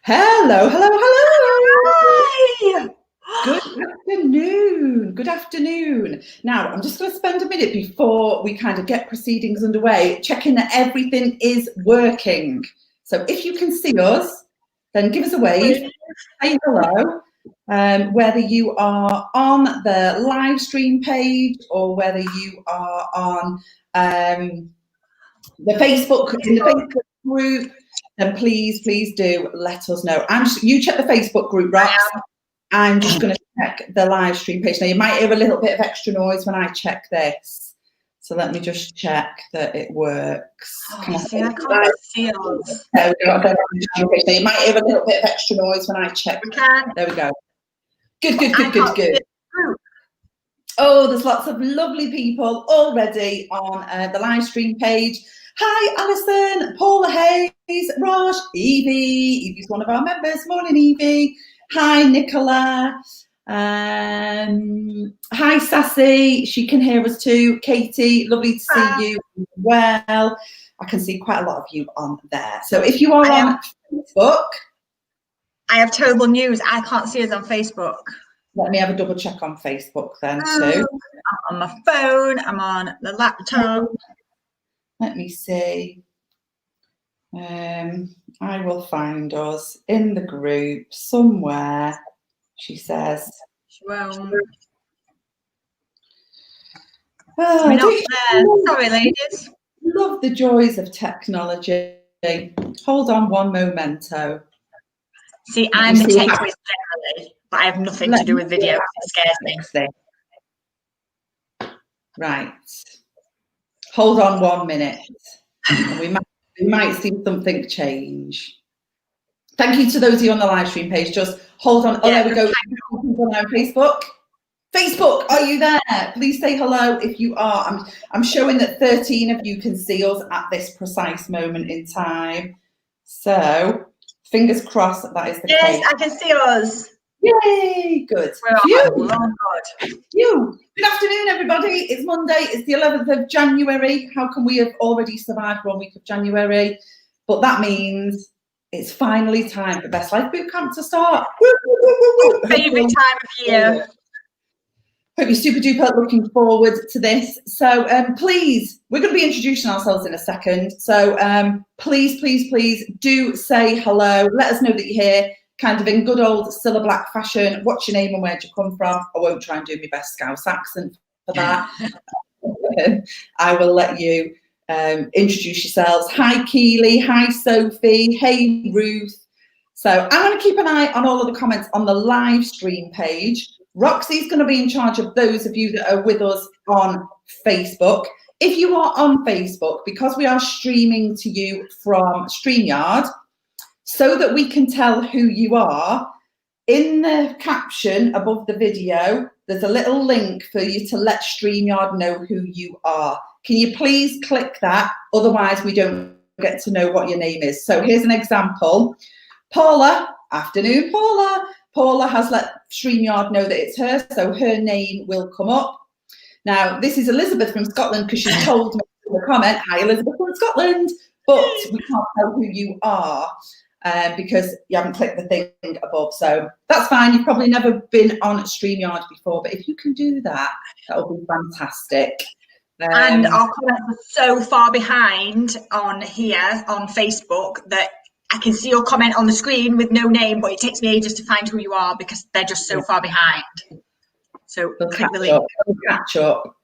Hello, hello, hello. Hi. Good afternoon. Good afternoon. Now, I'm just going to spend a minute before we kind of get proceedings underway, checking that everything is working. So if you can see us, then give us a wave, say hello, whether you are on the live stream page or whether you are on the Facebook group, then please do let us know. You check the Facebook group, Rox. I'm just going to check the live stream page. Now, you might hear a little bit of extra noise when I check this. So let me just check that it works. I can't see us. There we go. Now, you might hear a little bit of extra noise when I check. We can. There we go. Good. Oh, there's lots of lovely people already on the live stream page. Hi, Alison, Paula Hayes, Raj, Evie. Evie's one of our members. Morning, Evie. Hi, Nicola. Hi, Sassy. She can hear us too. Katie, lovely to see you as well. I can see quite a lot of you on there. So if you are on Facebook. I have terrible news. I can't see us on Facebook. Let me have a double check on Facebook then too. I'm on my phone. I'm on the laptop. Let me see. I will find us in the group somewhere, she says. Well, we're not there. Sorry, ladies. Love the joys of technology. Hold on one momento. See, I'm the tech whiz generally, but I have nothing to do with video. It scares me. Right. Hold on 1 minute. And we might see something change. Thank you to those of you on the live stream page. Just hold on. Oh, there we go. On Facebook. Facebook, are you there? Please say hello if you are. I'm showing that 13 of you can see us at this precise moment in time. So, fingers crossed that is the case. Yes, I can see us. Yay, good. Good afternoon, everybody. It's Monday. It's the 11th of January. How can we have already survived 1 week of January? But that means it's finally time for Best Life Bootcamp to start. Favourite time of year. Hope you're super duper looking forward to this. So please, we're going to be introducing ourselves in a second. So please do say hello. Let us know that you're here, kind of in good old Cilla Black fashion. What's your name and where'd you come from? I won't try and do my best Scouse accent for that. I will let you introduce yourselves. Hi, Keely. Hi, Sophie. Hey, Ruth. So I'm going to keep an eye on all of the comments on the live stream page. Roxy's going to be in charge of those of you that are with us on Facebook. If you are on Facebook, because we are streaming to you from StreamYard, so that we can tell who you are, in the caption above the video, there's a little link for you to let StreamYard know who you are. Can you please click that? Otherwise, we don't get to know what your name is. So here's an example. Paula, afternoon, Paula. Paula has let StreamYard know that it's her, so her name will come up. Now, this is Elizabeth from Scotland because she's told me in the comment, hi, Elizabeth from Scotland, but we can't tell who you are because you haven't clicked the thing above. So that's fine. You've probably never been on StreamYard before, but if you can do that, that'll be fantastic. And our comments are so far behind on here on Facebook that I can see your comment on the screen with no name, but it takes me ages to find who you are because they're just so far behind. So click the link. Catch up.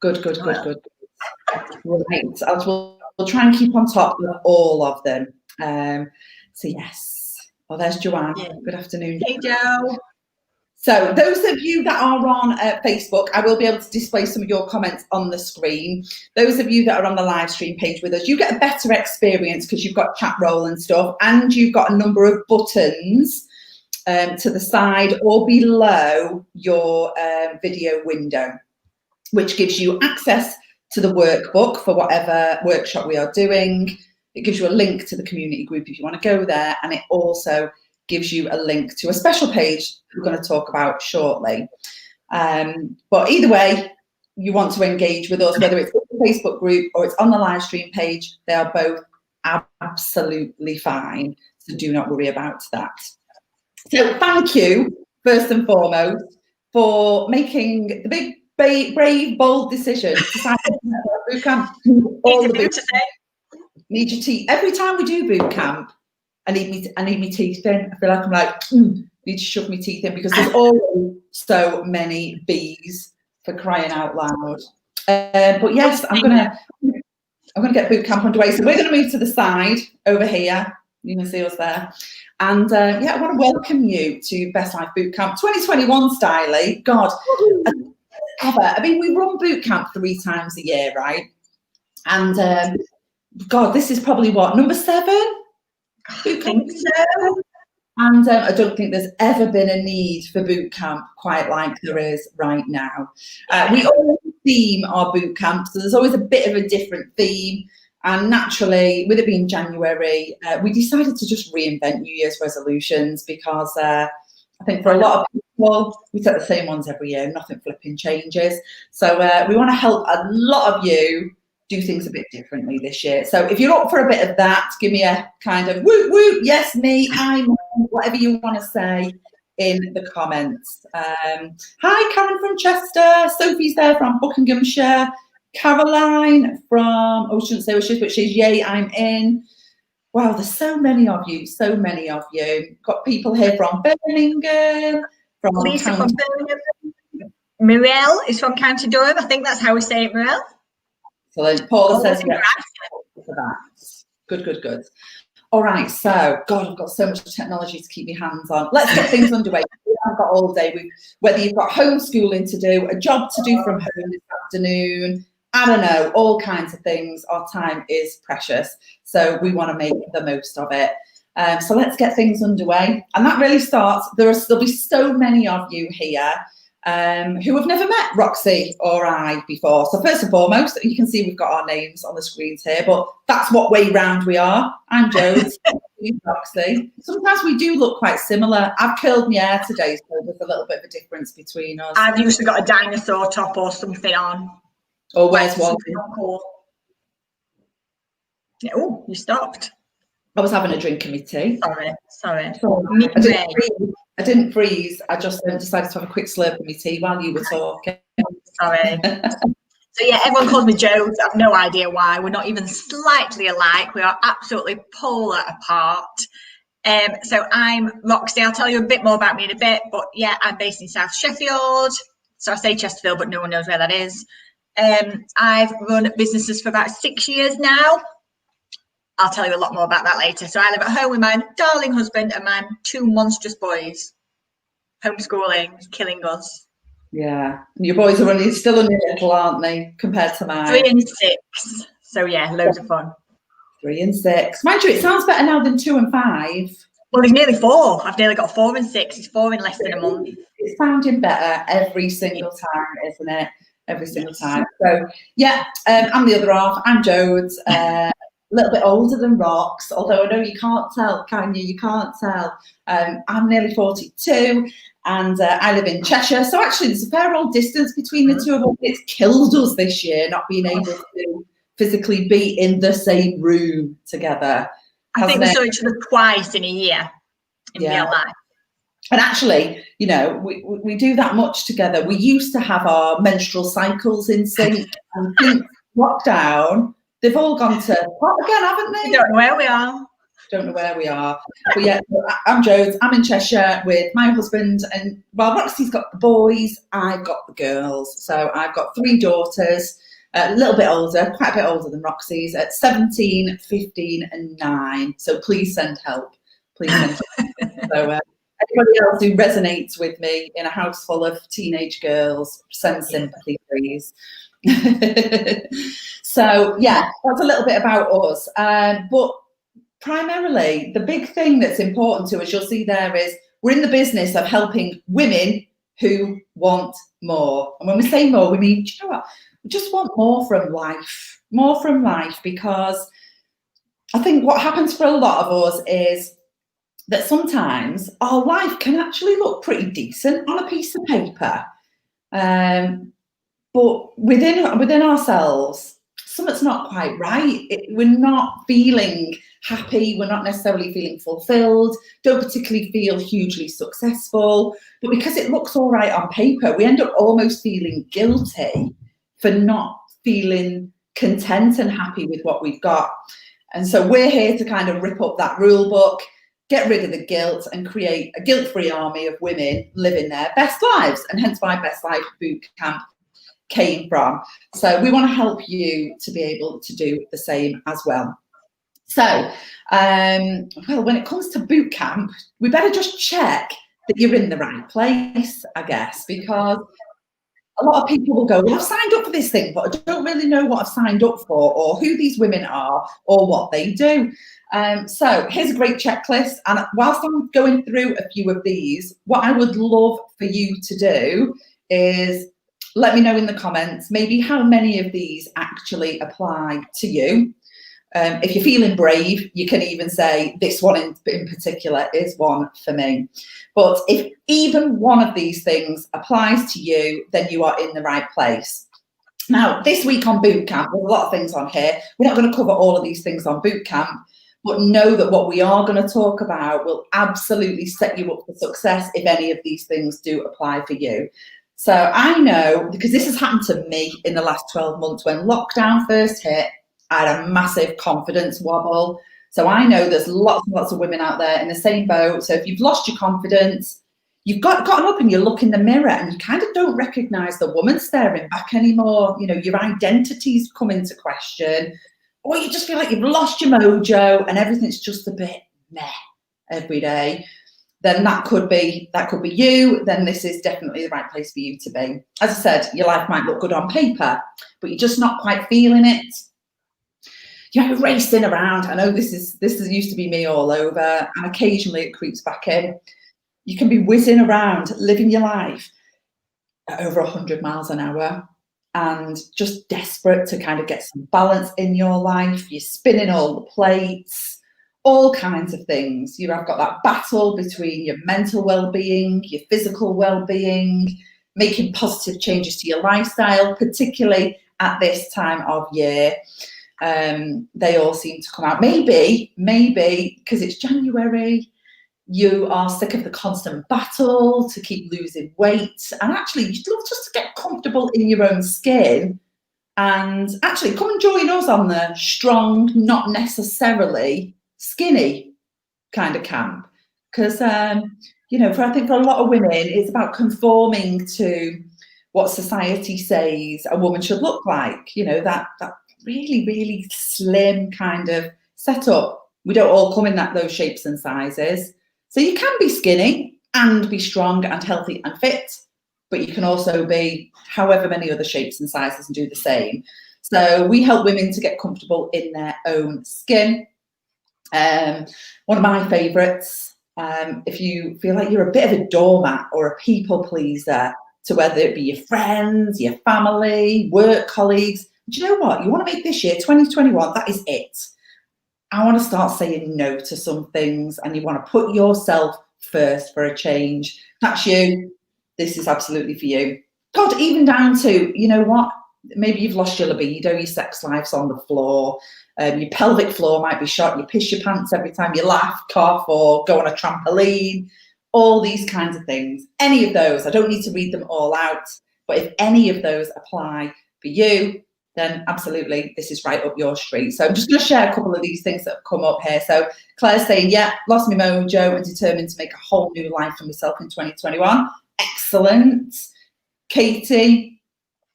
Good. Right. We'll try and keep on top of all of them. So yes. Oh, there's Joanne. Yeah. Good afternoon. Hey, Joe. So those of you that are on Facebook, I will be able to display some of your comments on the screen. Those of you that are on the live stream page with us, you get a better experience because you've got chat roll and stuff, and you've got a number of buttons to the side or below your video window, which gives you access to the workbook for whatever workshop we are doing. It gives you a link to the community group if you want to go there, and it also gives you a link to a special page we're going to talk about shortly. But either way, you want to engage with us, whether it's in the Facebook group or it's on the live stream page, they are both absolutely fine. So do not worry about that. So thank you, first and foremost, for making the big, brave, bold decision to sign up for boot camp. All the boot need your teeth. Every time we do boot camp, I need my teeth in. I feel like I'm like, need to shove my teeth in, because there's always so many bees, for crying out loud. But yes, I'm gonna get boot camp underway. So we're gonna move to the side over here. You can see us there. And yeah, I want to welcome you to Best Life Bootcamp 2021 Styly. God, ever. I mean, we run bootcamp 3 times a year, right? And God, this is probably what, number 7? I think so. And I don't think there's ever been a need for boot camp quite like there is right now. We always theme our boot camp, so there's always a bit of a different theme. And naturally, with it being January, we decided to just reinvent New Year's resolutions, because I think for a lot of people, we set the same ones every year, nothing flipping changes. So we want to help a lot of you do things a bit differently this year. So if you're up for a bit of that, give me a kind of woot woot, yes me, I'm, whatever you want to say in the comments. Hi, Karen from Chester. Sophie's there from Buckinghamshire. Caroline from, oh, I shouldn't say what she is, but she's yay, I'm in. Wow, there's so many of you, so many of you. Got people here from Birmingham, from Lisa from Birmingham. Mirelle is from County Durham. I think that's how we say it, Mirelle. Excellent. Paula says yes for that. Good, good, good. All right, so God, I've got so much technology to keep my hands on. Let's get things underway. I've got all day. Whether you've got homeschooling to do, a job to do from home this afternoon, I don't know, all kinds of things. Our time is precious, so we want to make the most of it. So let's get things underway. And that really starts, there'll be so many of you here who have never met Roxy or I before. So first and foremost, you can see we've got our names on the screens here, but that's what way round we are. I'm Jones, Roxy. Sometimes we do look quite similar. I've curled my hair today, so there's a little bit of a difference between us. I've usually got a dinosaur top or something on. Or where's one? Oh, you stopped. I was having a drink of my tea. Sorry. I didn't freeze. I just decided to have a quick slurp of my tea while you were talking. Sorry. So yeah, everyone calls me Jones. I have no idea why. We're not even slightly alike. We are absolutely polar apart. So I'm Roxy. I'll tell you a bit more about me in a bit. But yeah, I'm based in South Sheffield. So I say Chesterfield, but no one knows where that is. I've run businesses for about 6 years now. I'll tell you a lot more about that later. So I live at home with my darling husband and my 2 monstrous boys. Homeschooling, killing us. Yeah. And your boys are still only little, aren't they, compared to mine? 3 and 6. So yeah, loads of fun. 3 and 6. Mind you, it sounds better now than 2 and 5. Well, he's nearly 4. I've nearly got 4 and 6. He's 4 in less than a month. It's sounding better every single time, isn't it? Every single time. So yeah, I'm the other half. I'm Jones. A little bit older than Rox, although I know you can't tell, can you? You can't tell. I'm nearly 42 and I live in Cheshire. So actually there's a fair old distance between the two of us. It's killed us this year not being able to physically be in the same room together. I think we saw each other twice in a year in real life. And actually, you know, we do that much together. We used to have our menstrual cycles in sync, and since lockdown, they've all gone to pot again, haven't they? We don't know where we are. Don't know where we are. But yeah, I'm Jones. I'm in Cheshire with my husband, and well, Roxy's got the boys, I've got the girls. So I've got 3 daughters, a little bit older, quite a bit older than Roxy's, at 17, 15, and 9. So please send help. Please send help. So anybody else who resonates with me in a house full of teenage girls, send sympathy, please. So yeah, that's a little bit about us. But primarily, the big thing that's important to us, you'll see there, is we're in the business of helping women who want more. And when we say more, we mean, do you know what? We just want more from life, because I think what happens for a lot of us is that sometimes our life can actually look pretty decent on a piece of paper. But within ourselves, something's not quite right. We're not feeling happy. We're not necessarily feeling fulfilled, don't particularly feel hugely successful. But because it looks all right on paper, we end up almost feeling guilty for not feeling content and happy with what we've got. And so we're here to kind of rip up that rule book, get rid of the guilt, and create a guilt-free army of women living their best lives. And hence why Best Life Bootcamp came from. So we want to help you to be able to do the same as well. So, well, when it comes to boot camp, we better just check that you're in the right place, I guess, because a lot of people will go, well, I've signed up for this thing, but I don't really know what I've signed up for, or who these women are, or what they do. So here's a great checklist. And whilst I'm going through a few of these, what I would love for you to do is let me know in the comments maybe how many of these actually apply to you. If you're feeling brave, you can even say this one in particular is one for me. But if even one of these things applies to you, then you are in the right place. Now, this week on Bootcamp, there's a lot of things on here. We're not going to cover all of these things on Bootcamp, but know that what we are going to talk about will absolutely set you up for success if any of these things do apply for you. So I know, because this has happened to me in the last 12 months, when lockdown first hit, I had a massive confidence wobble. So I know there's lots and lots of women out there in the same boat. So if you've lost your confidence, you've gotten up and you look in the mirror and you kind of don't recognize the woman staring back anymore. You know, your identity's come into question, or you just feel like you've lost your mojo and everything's just a bit meh every day. Then that could be you. Then this is definitely the right place for you to be. As I said, your life might look good on paper, but you're just not quite feeling it. You're racing around. I know this used to be me all over, and occasionally it creeps back in. You can be whizzing around, living your life at over 100 miles an hour and just desperate to kind of get some balance in your life. You're spinning all the plates, all kinds of things. You've got that battle between your mental well-being, your physical well-being, making positive changes to your lifestyle, particularly at this time of year. They all seem to come out. Maybe because it's January, you are sick of the constant battle to keep losing weight, and actually you'd love just to get comfortable in your own skin. And actually come and join us on the strong, not necessarily skinny kind of camp. Because you know, I think for a lot of women, it's about conforming to what society says a woman should look like. You know, that really, really slim kind of setup. We don't all come in those shapes and sizes. So you can be skinny and be strong and healthy and fit, but you can also be however many other shapes and sizes and do the same. So we help women to get comfortable in their own skin. One of my favorites, if you feel like you're a bit of a doormat or a people pleaser to whether it be your friends, your family, work colleagues, do you know what? You want to make this year, 2021, that is it. I want to start saying no to some things, and you want to put yourself first for a change. That's you. This is absolutely for you. God, even down to, you know what? Maybe you've lost your libido, your sex life's on the floor, your pelvic floor might be shot, you piss your pants every time you laugh, cough, or go on a trampoline, all these kinds of things. Any of those, I don't need to read them all out, but if any of those apply for you, then absolutely, this is right up your street. So I'm just going to share a couple of these things that have come up here. So Claire's saying, yeah, lost my mojo and determined to make a whole new life for myself in 2021. Excellent. Katie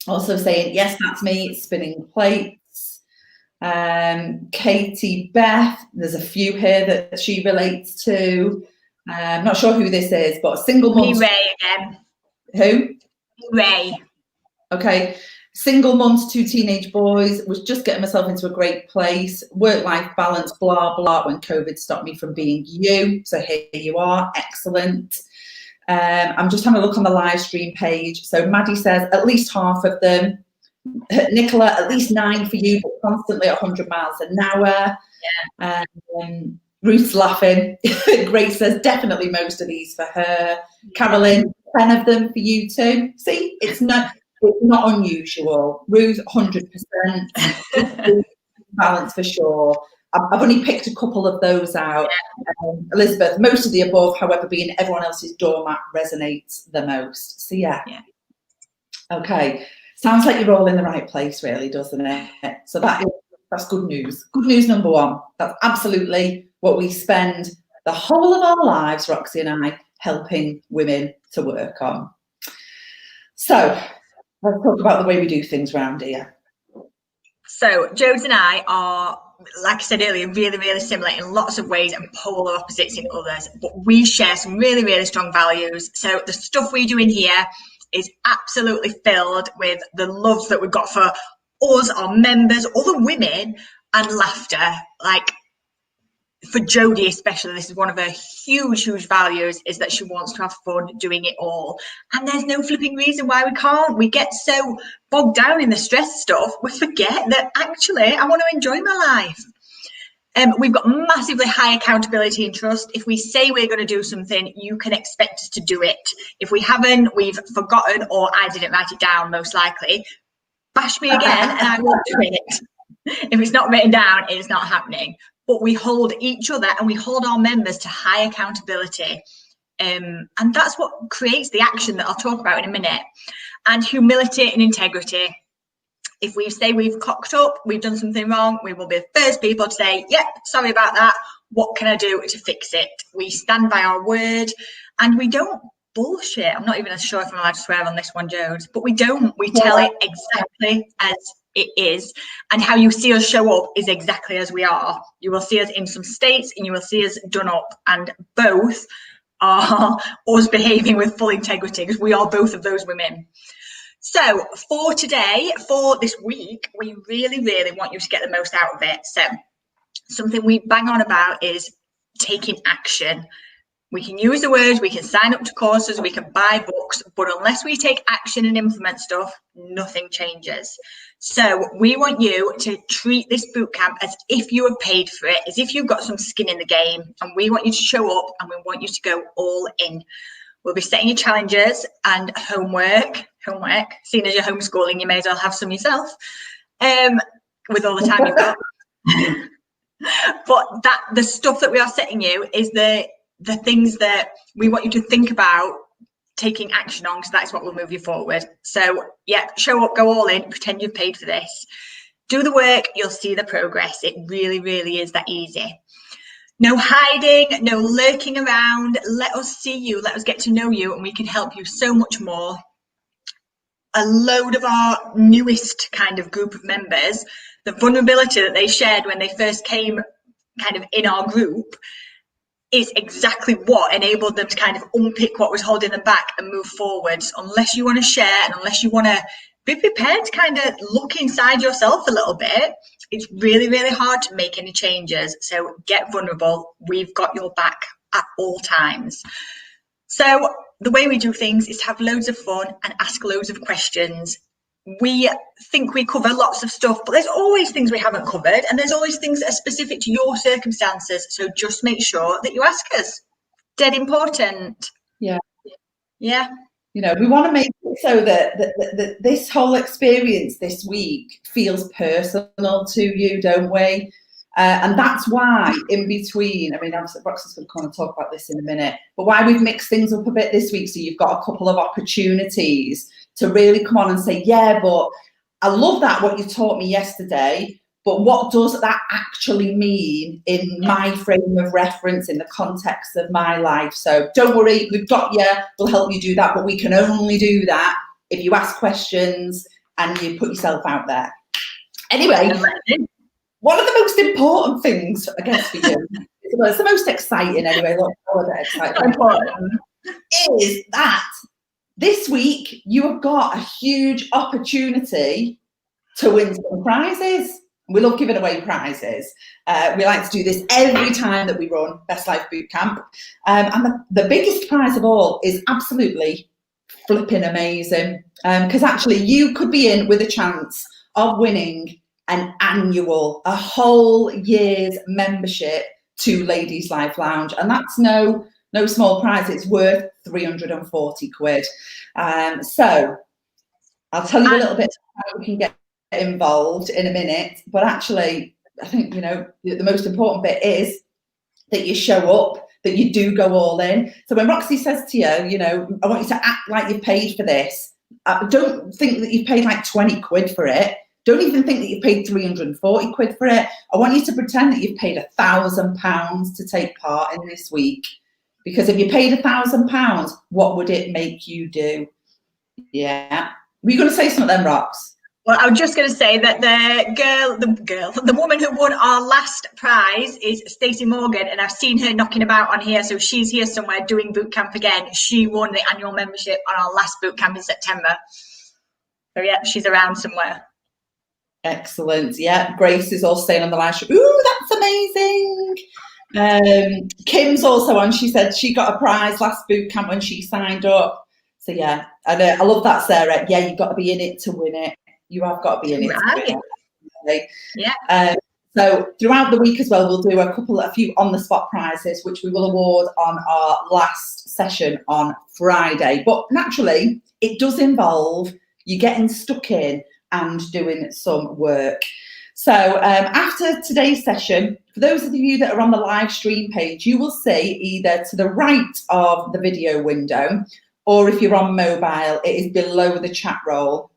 also saying, yes, that's me, spinning plates. Katie Beth, there's a few here that she relates to. I'm not sure who this is, but a single mum. Ray again. Who? Ray. Okay. Single mum to 2 teenage boys, was just getting myself into a great place, work-life balance, blah, blah, when COVID stopped me from being you. So here you are, excellent. I'm just having a look on the live stream page. So Maddie says, at least half of them. Nicola, at least 9 for you, but constantly at 100 miles an hour. Yeah. Ruth's laughing. Grace says, definitely most of these for her. Carolyn, 10 of them for you too. See, it's not... It's not unusual. Ruth, 100%. Balance for sure. I've only picked a couple of those out. Elizabeth, most of the above, however, being everyone else's doormat resonates the most. So yeah. Okay. Sounds like you're all in the right place, really, doesn't it? So that's good news. Good news number one. That's absolutely what we spend the whole of our lives, Roxy and I, helping women to work on. So let's talk about the way we do things around here. So Jodes and I are, like I said earlier, really, really similar in lots of ways and polar opposites in others, but we share some really, really strong values. So the stuff we do in here is absolutely filled with the love that we've got for us, our members, other women, and laughter. Like, for Jodie especially, this is one of her huge, huge values, is that she wants to have fun doing it all. And there's no flipping reason why we can't. We get so bogged down in the stress stuff, we forget that actually I want to enjoy my life. We've got massively high accountability and trust. If we say we're going to do something, you can expect us to do it. If we haven't, we've forgotten, or I didn't write it down, most likely. Bash me again and I won't do it. If it's not written down, it's not happening. But we hold each other and we hold our members to high accountability. And that's what creates the action that I'll talk about in a minute. And humility and integrity. If we say we've cocked up, we've done something wrong, we will be the first people to say, yep, sorry about that. What can I do to fix it? We stand by our word and we don't bullshit. I'm not even sure if I'm allowed to swear on this one, Jodes, but we don't. We tell it exactly as it is. And how you see us show up is exactly as we are. You will see us in some states and you will see us done up. And both are us behaving with full integrity, because we are both of those women. So for today, for this week, we really, really want you to get the most out of it. So something we bang on about is taking action. We can use the words, we can sign up to courses, we can buy books, but unless we take action and implement stuff, nothing changes. So we want you to treat this bootcamp as if you have paid for it, as if you've got some skin in the game, and we want you to show up and we want you to go all in. We'll be setting you challenges and homework. Seeing as you're homeschooling, you may as well have some yourself, with all the time you've got. But the stuff that we are setting you is the things that we want you to think about taking action on, because that's what will move you forward. So yeah, show up, go all in, pretend you've paid for this. Do the work, you'll see the progress. It really, really is that easy. No hiding, no lurking around. Let us see you, let us get to know you, and we can help you so much more. A load of our newest kind of group of members, the vulnerability that they shared when they first came kind of in our group is exactly what enabled them to kind of unpick what was holding them back and move forwards. Unless you want to share and unless you want to be prepared to kind of look inside yourself a little bit, it's really, really hard to make any changes. So get vulnerable. We've got your back at all times. So the way we do things is to have loads of fun and ask loads of questions. We think we cover lots of stuff, but there's always things we haven't covered, and there's always things that are specific to your circumstances. So just make sure that you ask us. Dead important. Yeah. You know, we want to make it so that this whole experience this week feels personal to you, don't we? And that's why in between, I mean, Roxy's going to come and talk about this in a minute, but why we've mixed things up a bit this week, so you've got a couple of opportunities to really come on and say, yeah, but I love that, what you taught me yesterday, but what does that actually mean in my frame of reference, in the context of my life? So don't worry, we've got you, we'll help you do that, but we can only do that if you ask questions and you put yourself out there. Anyway, one of the most important things, I guess, for you, it's the most exciting anyway, is that this week you have got a huge opportunity to win some prizes. We love giving away prizes. We like to do this every time that we run Best Life Bootcamp. And the biggest prize of all is absolutely flipping amazing. Because actually you could be in with a chance of winning a whole year's membership to Ladies Life Lounge. And that's no small prize. It's worth 340 quid. So I'll tell you a little bit how we can get involved in a minute, but actually, I think, you know, the most important bit is that you show up, that you do go all in. So when Roxy says to you, you know, I want you to act like you've paid for this, don't think that you've paid like 20 quid for it. Don't even think that you've paid 340 quid for it. I want you to pretend that you've paid £1,000 to take part in this week. Because if you paid £1,000, what would it make you do? Yeah. Were you going to say something then, Rox? Well, I was just going to say that the woman who won our last prize is Stacey Morgan, and I've seen her knocking about on here. So she's here somewhere doing boot camp again. She won the annual membership on our last boot camp in September. So yeah, she's around somewhere. Excellent. Yeah, Grace is also staying on the live stream. Ooh, that's amazing. Kim's also on. She said she got a prize last boot camp when she signed up. So yeah, and I love that, Sarah. Yeah, you've got to be in it to win it. You have got to be in it to win it. Yeah. So throughout the week as well, we'll do a few on-the-spot prizes, which we will award on our last session on Friday. But naturally, it does involve you getting stuck in and doing some work. So after today's session, for those of you that are on the live stream page, you will see either to the right of the video window, or if you're on mobile, it is below the chat roll.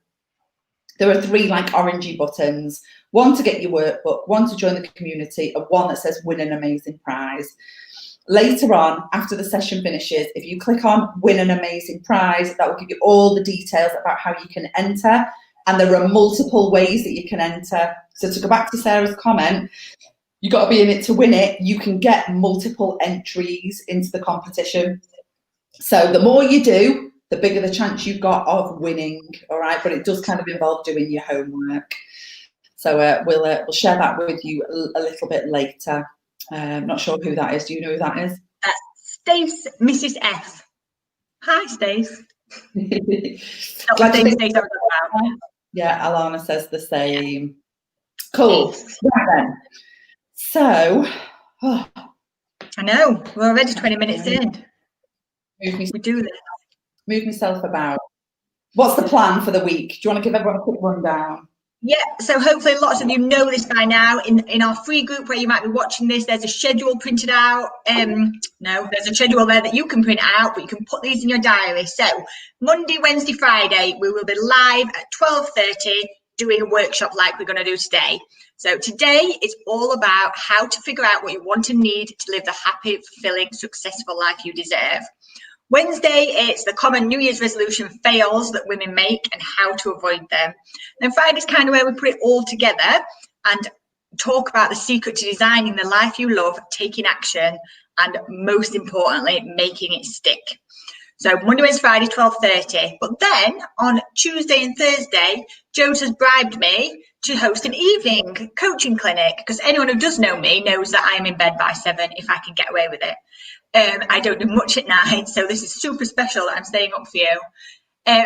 There are 3 like orangey buttons, one to get your workbook, one to join the community, and one that says win an amazing prize. Later on, after the session finishes, if you click on win an amazing prize, that will give you all the details about how you can enter. And there are multiple ways that you can enter. So to go back to Sarah's comment, you've got to be in it to win it. You can get multiple entries into the competition. So the more you do, the bigger the chance you've got of winning. All right, but it does kind of involve doing your homework. So we'll share that with you a little bit later. Not sure who that is. Do you know who that is? Stace, Mrs. F. Hi, Stace. Yeah, Alana says the same. Cool. Right then. So, I know, we're already 20 minutes in. We do this. Move myself about. What's the plan for the week? Do you want to give everyone a quick rundown? Yeah, so hopefully lots of you know this by now. In our free group where you might be watching this, there's a schedule printed out. No, there's a schedule there that you can print out, but you can put these in your diary. So Monday, Wednesday, Friday, we will be live at 12:30 doing a workshop like we're going to do today. So today is all about how to figure out what you want and need to live the happy, fulfilling, successful life you deserve. Wednesday, it's the common New Year's resolution fails that women make and how to avoid them. Then Friday's kind of where we put it all together and talk about the secret to designing the life you love, taking action, and most importantly, making it stick. So Monday, Wednesday, Friday, 12:30. But then on Tuesday and Thursday, Jones has bribed me to host an evening coaching clinic, because anyone who does know me knows that I am in bed by 7 if I can get away with it. I don't do much at night, so this is super special that I'm staying up for you.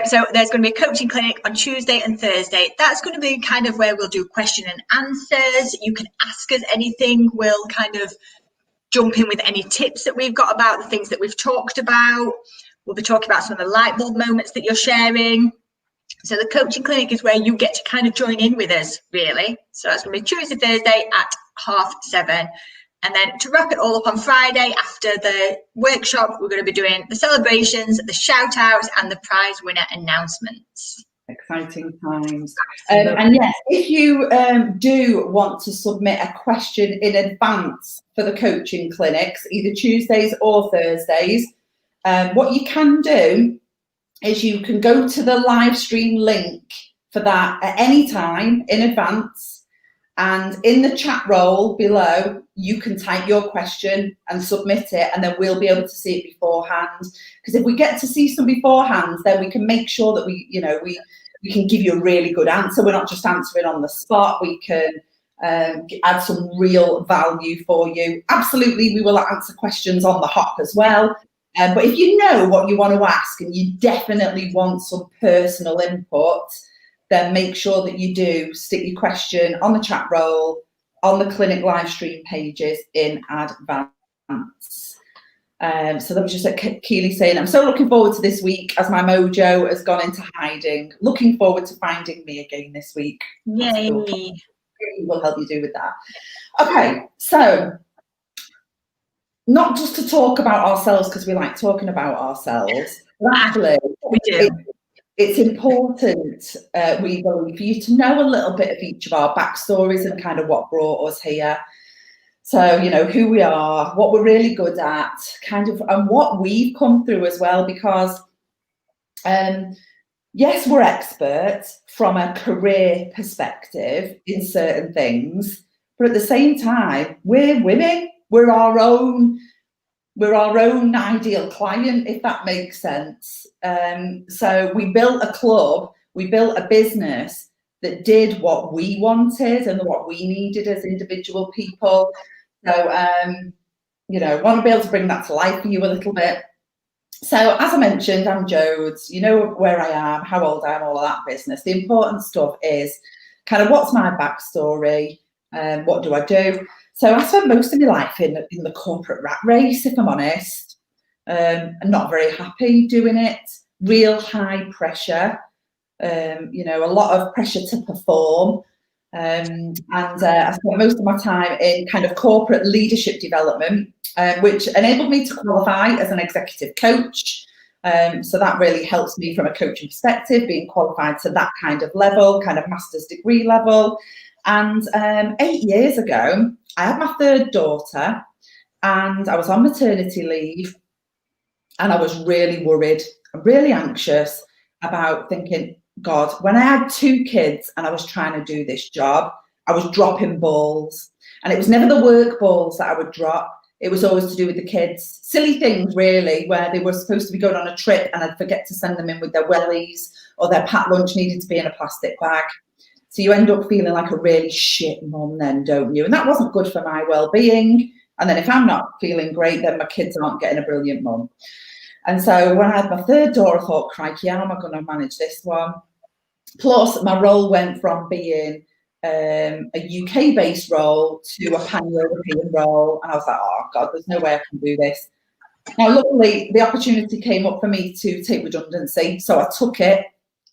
So there's going to be a coaching clinic on Tuesday and Thursday. That's going to be kind of where we'll do question and answers. You can ask us anything. We'll kind of jump in with any tips that we've got about the things that we've talked about. We'll be talking about some of the light bulb moments that you're sharing. So the coaching clinic is where you get to kind of join in with us, really. So that's going to be Tuesday, Thursday at 7:30. And then to wrap it all up on Friday, after the workshop, we're going to be doing the celebrations, the shout outs, and the prize winner announcements. Exciting times. And yes, if you do want to submit a question in advance for the coaching clinics, either Tuesdays or Thursdays, what you can do is you can go to the live stream link for that at any time in advance. And in the chat roll below, you can type your question and submit it, and then we'll be able to see it beforehand. Because if we get to see some beforehand, then we can make sure that we can give you a really good answer. We're not just answering on the spot. We can add some real value for you. Absolutely, we will answer questions on the hop as well. But if you know what you want to ask and you definitely want some personal input, then make sure that you do stick your question on the chat roll, on the clinic live stream pages in advance. So that was just at Keely saying, I'm so looking forward to this week as my mojo has gone into hiding. Looking forward to finding me again this week. Yay. We'll help you do with that. Okay, so not just to talk about ourselves because we like talking about ourselves, but actually we do. It's important, we believe, for you to know a little bit of each of our backstories and kind of what brought us here. So, you know, who we are, what we're really good at, kind of, and what we've come through as well, because yes, we're experts from a career perspective in certain things, but at the same time, we're women. We're our own ideal client, if that makes sense. So we built a club, we built a business that did what we wanted and what we needed as individual people. So, you know, want to be able to bring that to life for you a little bit. So as I mentioned, I'm Jodes, you know where I am, how old I am, all of that business. The important stuff is kind of what's my backstory, what do I do? So I spent most of my life in the corporate rat race, if I'm honest. I'm not very happy doing it. Real high pressure, you know, a lot of pressure to perform. And I spent most of my time in kind of corporate leadership development, which enabled me to qualify as an executive coach. So that really helps me from a coaching perspective, being qualified to that kind of level, kind of master's degree level. And 8 years ago, I had my third daughter and I was on maternity leave and I was really worried, really anxious about thinking, God, when I had 2 kids and I was trying to do this job, I was dropping balls. And it was never the work balls that I would drop. It was always to do with the kids. Silly things, really, where they were supposed to be going on a trip and I'd forget to send them in with their wellies, or their packed lunch needed to be in a plastic bag. So you end up feeling like a really shit mum then, don't you? And that wasn't good for my well-being. And then if I'm not feeling great, then my kids aren't getting a brilliant mum. And so when I had my third daughter, I thought, crikey, how am I going to manage this one? Plus, my role went from being a UK-based role to a pan-European role. And I was like, oh, God, there's no way I can do this. Now, luckily, the opportunity came up for me to take redundancy. So I took it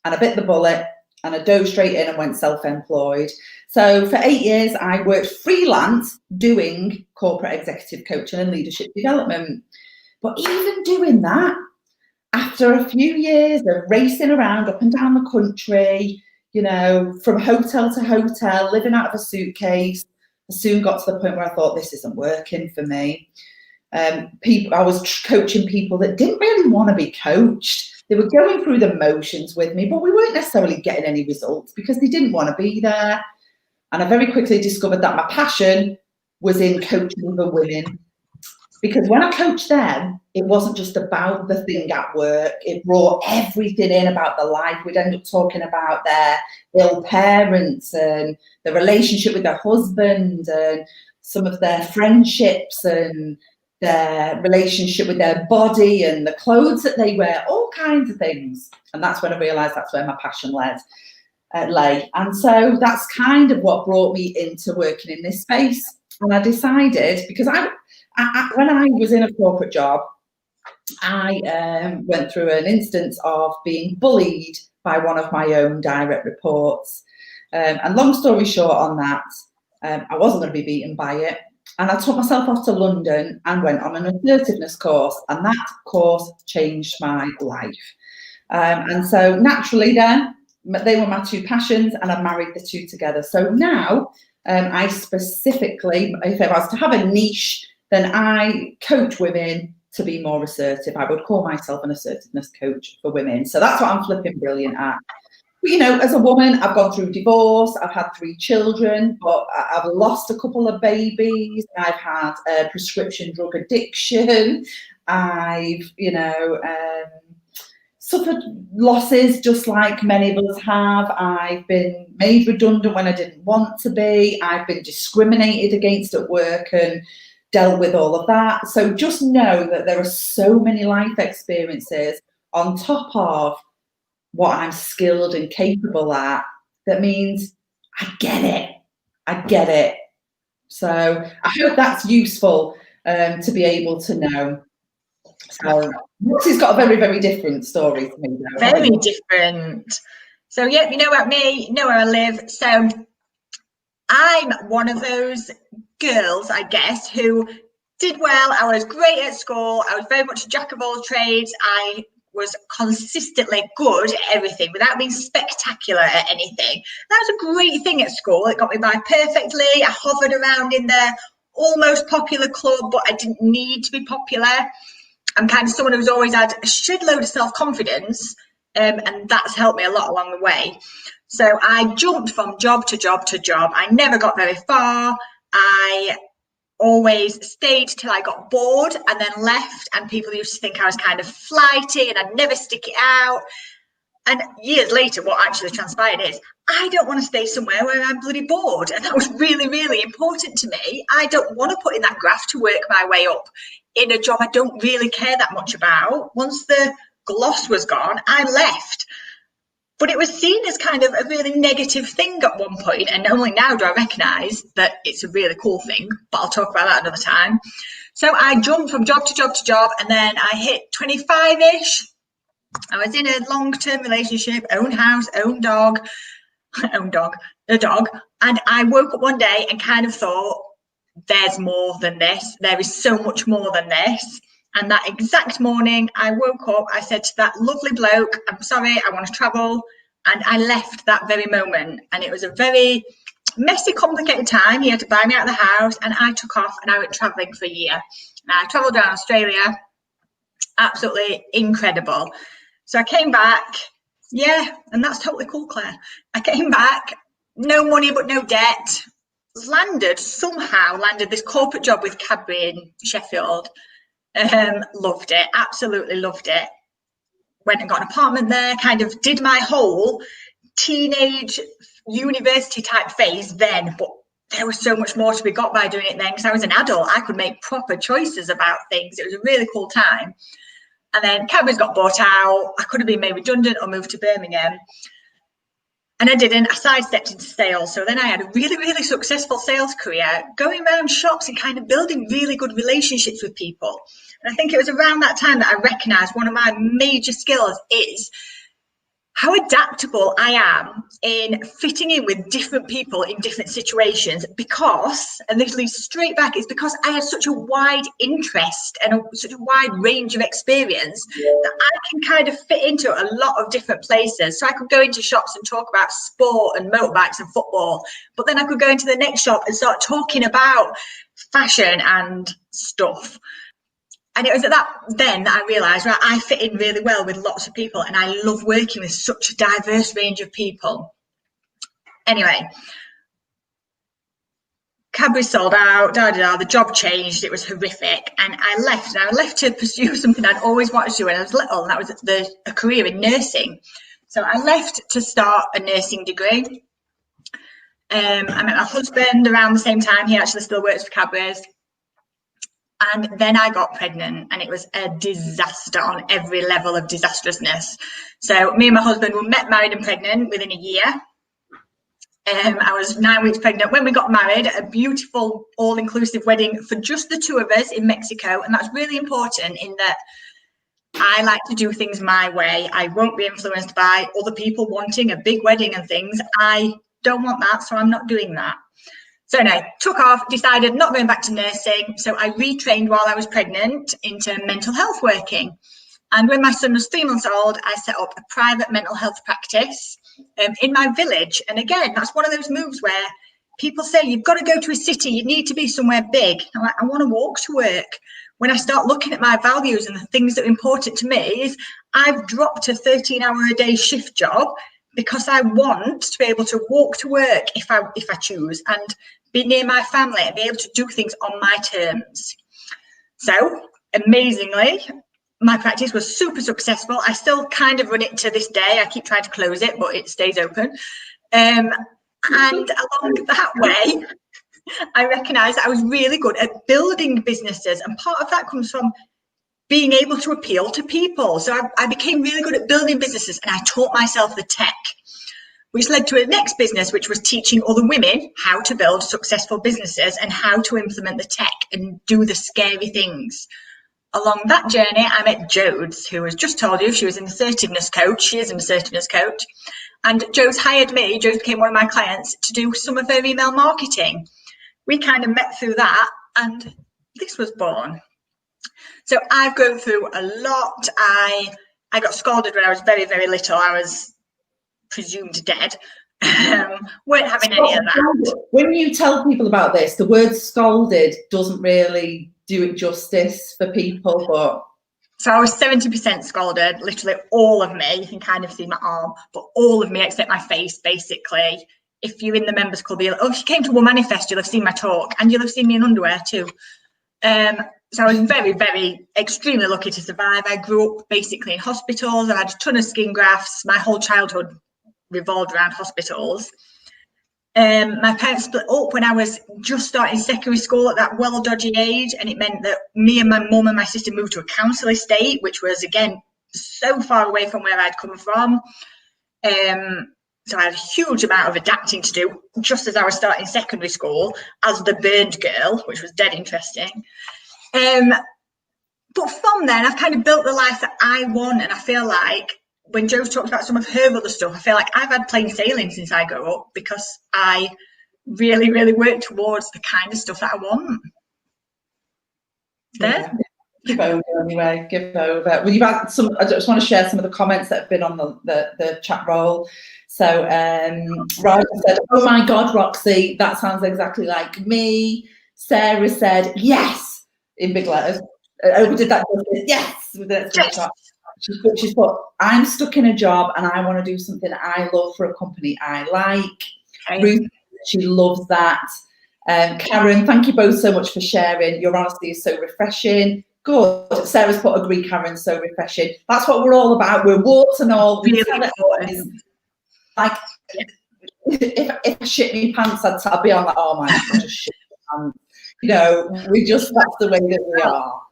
and I bit the bullet and I dove straight in and went self-employed. So for 8 years, I worked freelance doing corporate executive coaching and leadership development. But even doing that, after a few years of racing around up and down the country, you know, from hotel to hotel, living out of a suitcase, I soon got to the point where I thought, this isn't working for me. I was coaching people that didn't really want to be coached. They were going through the motions with me, but we weren't necessarily getting any results because they didn't want to be there. And I very quickly discovered that my passion was in coaching the women. Because when I coached them, it wasn't just about the thing at work. It brought everything in about the life. We'd end up talking about their ill parents and the relationship with their husband and some of their friendships and their relationship with their body and the clothes that they wear, all kinds of things. And that's when I realised that's where my passion lay. And so that's kind of what brought me into working in this space. And I decided, because when I was in a corporate job, I went through an instance of being bullied by one of my own direct reports. And long story short on that, I wasn't going to be beaten by it. And I took myself off to London and went on an assertiveness course. And that course changed my life. And so naturally then, they were my 2 passions and I married the 2 together. So now I specifically, if I was to have a niche, then I coach women to be more assertive. I would call myself an assertiveness coach for women. So that's what I'm flipping brilliant at. But, you know, as a woman, I've gone through divorce. I've had 3 children, but I've lost a couple of babies. I've had a prescription drug addiction. I've, you know, suffered losses just like many of us have. I've been made redundant when I didn't want to be. I've been discriminated against at work and dealt with all of that. So just know that there are so many life experiences on top of what I'm skilled and capable at. That means I get it. So I hope that's useful to be able to know. So Roxy's got a very, very different story to me, though. Very different. So, yeah, you know about me, you know where I live. So I'm one of those girls, I guess, who did well. I was great at school. I was very much a jack of all trades. I was consistently good at everything without being spectacular at anything. That was a great thing at school. It got me by perfectly. I hovered around in the almost popular club, but I didn't need to be popular. I'm kind of someone who's always had a shitload of self-confidence, and that's helped me a lot along the way. So I jumped from job to job to job. I never got very far. I always stayed till I got bored and then left, and people used to think I was kind of flighty and I'd never stick it out. And years later, what actually transpired is I don't want to stay somewhere where I'm bloody bored. And that was really, really important to me. I don't want to put in that graft to work my way up in a job I don't really care that much about. Once the gloss was gone, I left. But it was seen as kind of a really negative thing at one point, and only now do I recognise that it's a really cool thing, but I'll talk about that another time. So I jumped from job to job to job, and then I hit 25-ish. I was in a long-term relationship, own house, own dog, a dog, and I woke up one day and kind of thought, there's more than this. There is so much more than this. And that exact morning, I woke up, I said to that lovely bloke, I'm sorry, I want to travel. And I left that very moment. And it was a very messy, complicated time. He had to buy me out of the house, and I took off and I went traveling for a year. And I traveled around Australia. Absolutely incredible. So I came back. Yeah, and that's totally cool, Claire. I came back, no money but no debt. Somehow landed this corporate job with Cadbury in Sheffield. Loved it, absolutely loved it. Went and got an apartment there, kind of did my whole teenage university type phase then, but there was so much more to be got by doing it then, because I was an adult. I could make proper choices about things. It was a really cool time. And then Cadbury's got bought out. I could have been made redundant or moved to Birmingham. And I didn't. I sidestepped into sales. So then I had a really, really successful sales career, going around shops and kind of building really good relationships with people. And I think it was around that time that I recognised one of my major skills is how adaptable I am in fitting in with different people in different situations, because, and this leads straight back, is because I had such a wide interest and such a wide range of experience that I can kind of fit into a lot of different places. So I could go into shops and talk about sport and motorbikes and football, but then I could go into the next shop and start talking about fashion and stuff. And it was at that then that I realised, right, I fit in really well with lots of people, and I love working with such a diverse range of people. Anyway, Cadbury sold out, the job changed, it was horrific, and I left. And I left to pursue something I'd always wanted to do when I was little, and that was a career in nursing. So I left to start a nursing degree. I met my husband around the same time. He actually still works for Cadbury's. And then I got pregnant, and it was a disaster on every level of disastrousness. So me and my husband were married and pregnant within a year. I was 9 weeks pregnant when we got married, a beautiful all-inclusive wedding for just the two of us in Mexico. And that's really important in that I like to do things my way. I won't be influenced by other people wanting a big wedding and things. I don't want that, so I'm not doing that. So anyway, took off, decided not going back to nursing. So I retrained while I was pregnant into mental health working. And when my son was 3 months old, I set up a private mental health practice in my village. And again, that's one of those moves where people say, you've got to go to a city, you need to be somewhere big. I'm like, I want to walk to work. When I start looking at my values and the things that are important to me, is I've dropped a 13-hour-a-day shift job because I want to be able to walk to work if I choose, and be near my family and be able to do things on my terms. So amazingly, my practice was super successful. I still kind of run it to this day. I keep trying to close it, but it stays open. And along that way, I recognised that I was really good at building businesses. And part of that comes from being able to appeal to people. So I became really good at building businesses, and I taught myself the tech, which led to a next business, which was teaching other women how to build successful businesses and how to implement the tech and do the scary things. along that journey, I met Jodes, who has just told you she was an assertiveness coach. She is an assertiveness coach. And Jodes hired me, Jodes became one of my clients, to do some of her email marketing. We kind of met through that, and this was born. So I've gone through a lot. I got scolded when I was very, very little. I was presumed dead. Weren't having any of that. When you tell people about this, the word scolded doesn't really do it justice for people, but... So I was 70% scolded, literally all of me. You can kind of see my arm, but all of me except my face, basically. If you're in the members club, if you came to One Manifest, you'll have seen my talk, and you'll have seen me in underwear too. So I was very, very, extremely lucky to survive. I grew up basically in hospitals. I had a ton of skin grafts. My whole childhood revolved around hospitals. My parents split up when I was just starting secondary school at that dodgy age, and it meant that me and my mum and my sister moved to a council estate, which was, again, so far away from where I'd come from. So I had a huge amount of adapting to do just as I was starting secondary school as the burned girl, which was dead interesting. But from then, I've kind of built the life that I want, and I feel like when Jo talked about some of her other stuff, I feel like I've had plain sailing since I grew up because I really, really work towards the kind of stuff that I want. There. Give over anyway, give over. Well, you've had some, I just want to share some of the comments that have been on the chat roll. So, Roger said, oh my God, Roxy, that sounds exactly like me. Sarah said, yes, in big letters. We did that, yes, with that screenshot. She's put, I'm stuck in a job and I want to do something I love for a company I like. Okay. Ruth, she loves that. Karen, thank you both so much for sharing. Your honesty is so refreshing. Good. Sarah's put, agree, Karen, so refreshing. That's what we're all about. We're warts and all. Really like, if I shit me pants, I'd be on like, oh my God, I just shit my pants. You know, that's the way that we are.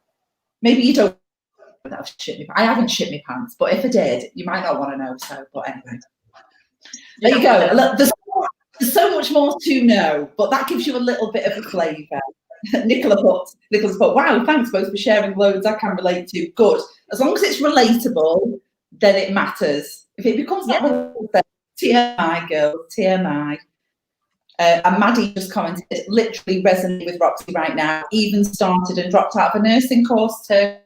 Maybe you don't. I haven't shit me pants, but if I did, you might not want to know. So, but anyway, there you go. Look, there's so much more to know, but that gives you a little bit of a flavour. Nicola's put, wow, thanks both for sharing loads I can relate to. Good. As long as it's relatable, then it matters. If it becomes not relatable, TMI, girls, TMI. And Maddie just commented, literally resonating with Roxy right now, even started and dropped out of a nursing course too.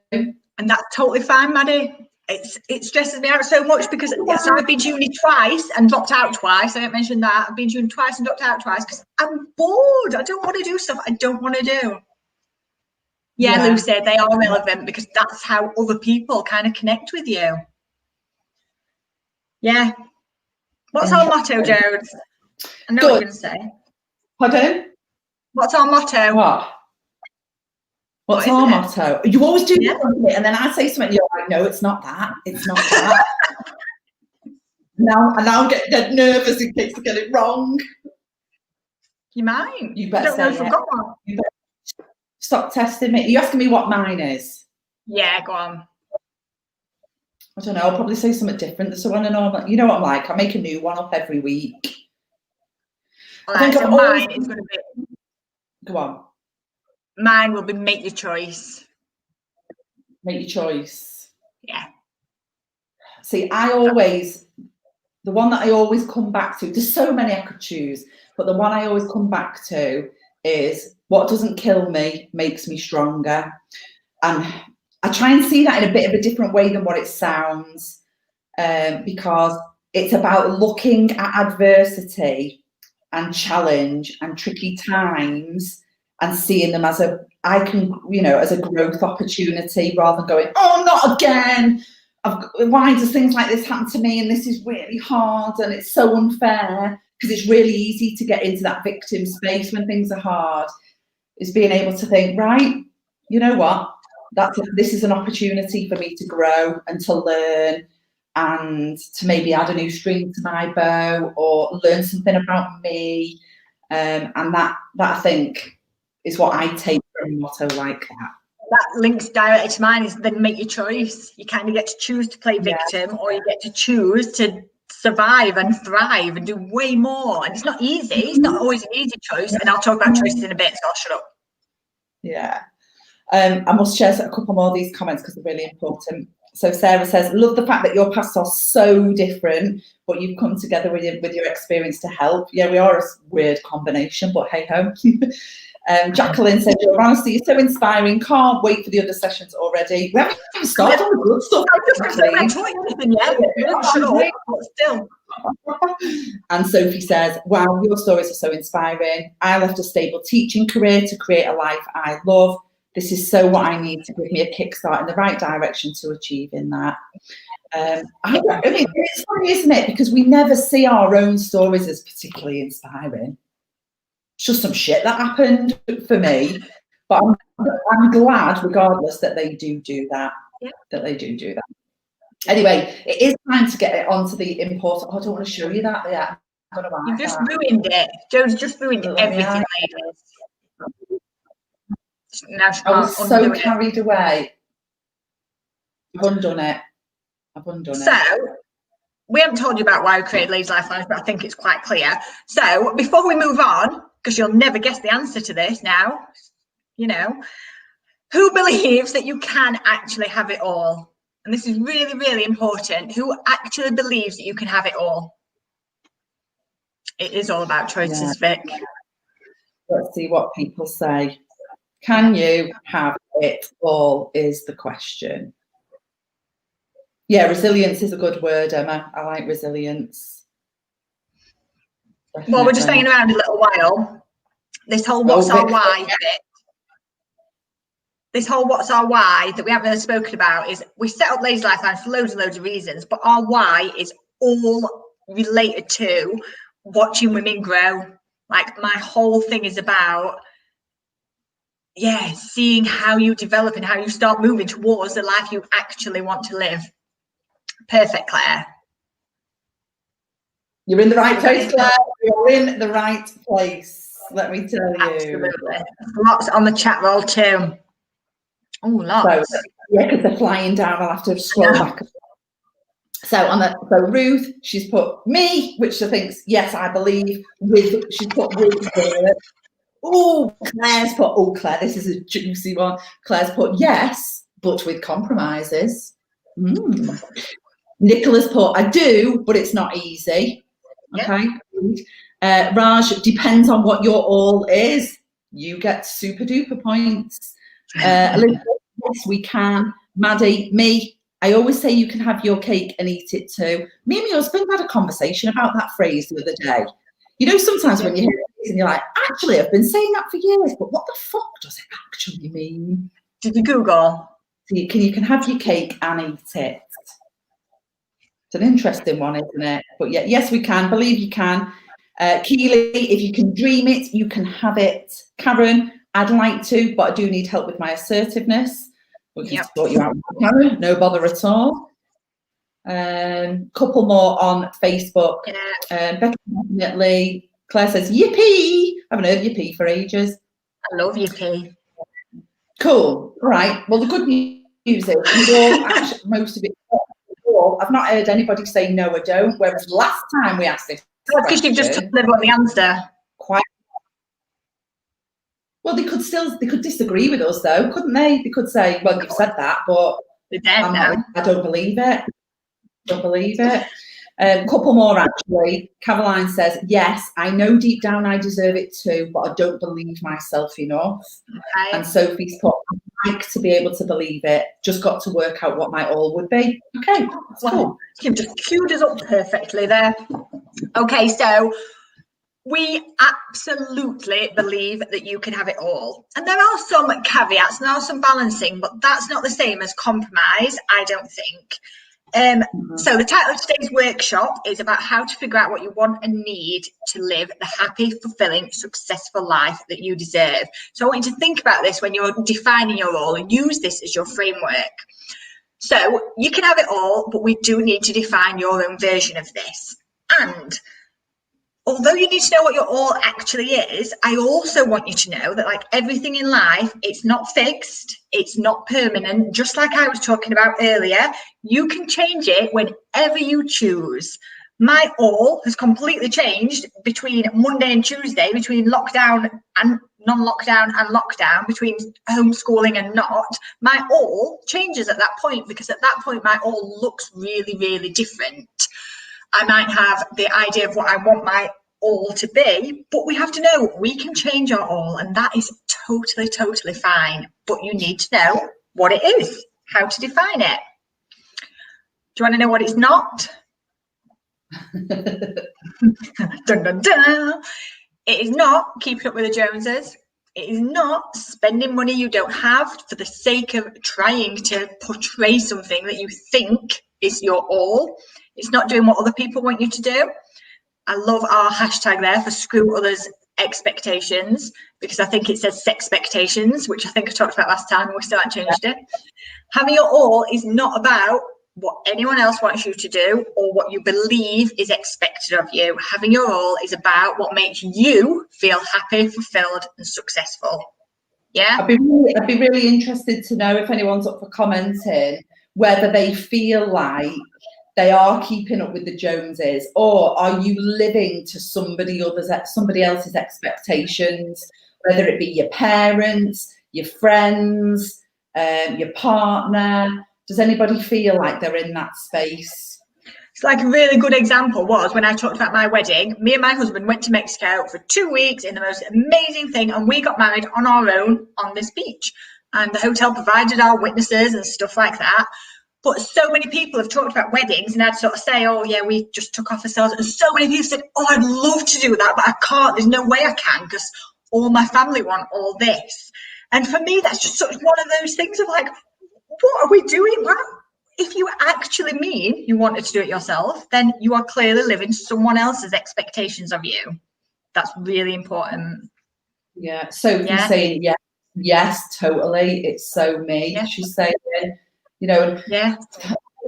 And that's totally fine, Maddie. It stresses me out so much because so I've been to uni twice and dropped out twice. I didn't mention that. I've been to uni twice and dropped out twice because I'm bored. I don't want to do stuff I don't want to do. Yeah, Lou said they are relevant because that's how other people kind of connect with you. Yeah. What's our motto, Jodes? I know what you're going to say. Pardon? What's our motto? What? What's our motto? You always do something, and then I say something, and you're like, no, it's not that. It's not that. now I'm getting nervous in case I get it wrong. You might. You better I don't know if I've got one. You better stop testing me. Are you asking me what mine is? Yeah, go on. I don't know. I'll probably say something different than someone normal. You know what I'm like? I make a new one up every week. All right, so mine is going to be. Go on. Mine will be make your choice. Make your choice. Yeah. See, the one that I always come back to, there's so many I could choose, but the one I always come back to is what doesn't kill me makes me stronger. And I try and see that in a bit of a different way than what it sounds, because it's about looking at adversity and challenge and tricky times and seeing them as as a growth opportunity rather than going, oh, not again. Why does things like this happen to me? And this is really hard and it's so unfair, because it's really easy to get into that victim space when things are hard. Is being able to think, right, you know what? This is an opportunity for me to grow and to learn and to maybe add a new string to my bow or learn something about me. And that I think is what I take from a motto like that. That links directly to mine, is then make your choice. You kind of get to choose to play victim, or you get to choose to survive and thrive and do way more. And it's not easy. It's not always an easy choice. And I'll talk about choices in a bit, so I'll shut up. Yeah. I must share a couple more of these comments because they're really important. So Sarah says, love the fact that your paths are so different, but you've come together with your experience to help. Yeah, we are a weird combination, but hey ho. Jacqueline said, your honesty is so inspiring. Can't wait for the other sessions already. We haven't even started on the good stuff. Still. And Sophie says, wow, your stories are so inspiring. I left a stable teaching career to create a life I love. This is so what I need to give me a kickstart in the right direction to achieving that. I mean, it's funny, isn't it? Because we never see our own stories as particularly inspiring. It's just some shit that happened for me. But I'm glad, regardless, that they do that. Yeah. That they do that. Anyway, it is time to get it onto the important. Oh, I don't want to show you that yet. You've just ruined it. Joe's just ruined everything, ladies. Now I was so carried away. I've undone it. So, we haven't told you about why we created Ladies Lifelines, but I think it's quite clear. So, before we move on, because you'll never guess the answer to this now, you know, who believes that you can actually have it all? And this is really, really important. Who actually believes that you can have it all? It is all about choices, Vic. Let's see what people say. Can you have it all is the question. Yeah, resilience is a good word, Emma. I like resilience. Definitely. Well, we're just hanging around a little while. This whole what's our why bit. This whole what's our why that we haven't really spoken about is we set up Ladies Lifelines for loads and loads of reasons, but our why is all related to watching women grow. Like my whole thing is about seeing how you develop and how you start moving towards the life you actually want to live. Perfect, Claire. You're in the right place, Claire. You're in the right place. Let me tell you. Absolutely. Lots on the chat roll too. Oh, lots. So, yeah, because they're flying down. I'll have to scroll back. So Ruth, she's put me, which she thinks, yes, I believe. She's put with. Oh, Claire's put, Claire, this is a juicy one. Claire's put yes, but with compromises. Nicola's put, I do, but it's not easy. Okay. Raj, depends on what your all is. You get super duper points. Elizabeth, yes, we can. Maddie, me, I always say you can have your cake and eat it too. Me and my husband had a conversation about that phrase the other day. You know, sometimes when you hear it and you're like, actually, I've been saying that for years, but what the fuck does it actually mean? Did you Google? So you can have your cake and eat it. It's an interesting one, isn't it? But yeah, yes, we can. Believe you can. Keely, if you can dream it, you can have it. Karen, I'd like to, but I do need help with my assertiveness. We can sort you out, Karen. No bother at all. Couple more on Facebook. Becky, definitely. Claire says, yippee. I haven't heard yippee for ages. I love yippee. Cool. All right. Well, the good news is most of it. I've not heard anybody say no, I don't. Whereas last time we asked this, because you've just told everyone the answer. Quite. Well, they could disagree with us though, couldn't they? They could say, well, you've said that, but I don't believe it. Don't believe it. Couple more actually. Caroline says, yes, I know deep down I deserve it too, but I don't believe myself enough. Okay. And Sophie's put, I'd like to be able to believe it. Just got to work out what my all would be. Okay, that's cool. You've just queued us up perfectly there. Okay, so we absolutely believe that you can have it all. And there are some caveats, and there are some balancing, but that's not the same as compromise, I don't think. So the title of today's workshop is about how to figure out what you want and need to live the happy, fulfilling, successful life that you deserve. So I want you to think about this when you're defining your role and use this as your framework. So you can have it all, but we do need to define your own version of this. And although you need to know what your all actually is, I also want you to know that like everything in life, it's not fixed, it's not permanent. Just like I was talking about earlier, you can change it whenever you choose. My all has completely changed between Monday and Tuesday, between lockdown and non-lockdown and lockdown, between homeschooling and not. My all changes at that point, because at that point my all looks really, really different. I might have the idea of what I want my all to be, but we have to know we can change our all, and that is totally, totally fine. But you need to know what it is, how to define it. Do you want to know what it's not? Dun, dun, dun. It is not keeping up with the Joneses. It is not spending money you don't have for the sake of trying to portray something that you think is your all. It's not doing what other people want you to do. I love our hashtag there for screw others' expectations, because I think it says sexpectations, which I think I talked about last time and we still haven't changed it. Having your all is not about what anyone else wants you to do or what you believe is expected of you. Having your all is about what makes you feel happy, fulfilled and successful. Yeah. I'd be really interested to know, if anyone's up for commenting, whether they feel like they are keeping up with the Joneses, or are you living to somebody else's expectations, whether it be your parents, your friends, your partner. Does anybody feel like they're in that space? It's like a really good example was when I talked about my wedding. Me and my husband went to Mexico for 2 weeks in the most amazing thing, and we got married on our own on this beach. And the hotel provided our witnesses and stuff like that. But so many people have talked about weddings, and I'd sort of say, oh yeah, we just took off ourselves. And so many people said, oh, I'd love to do that, but I can't. There's no way I can, because all my family want all this. And for me, that's just sort of one of those things of like, what are we doing? What? If you actually mean you wanted to do it yourself, then you are clearly living someone else's expectations of you. That's really important. Yeah. Sophie's saying yes, totally. It's so me. Yeah. She's saying, you know,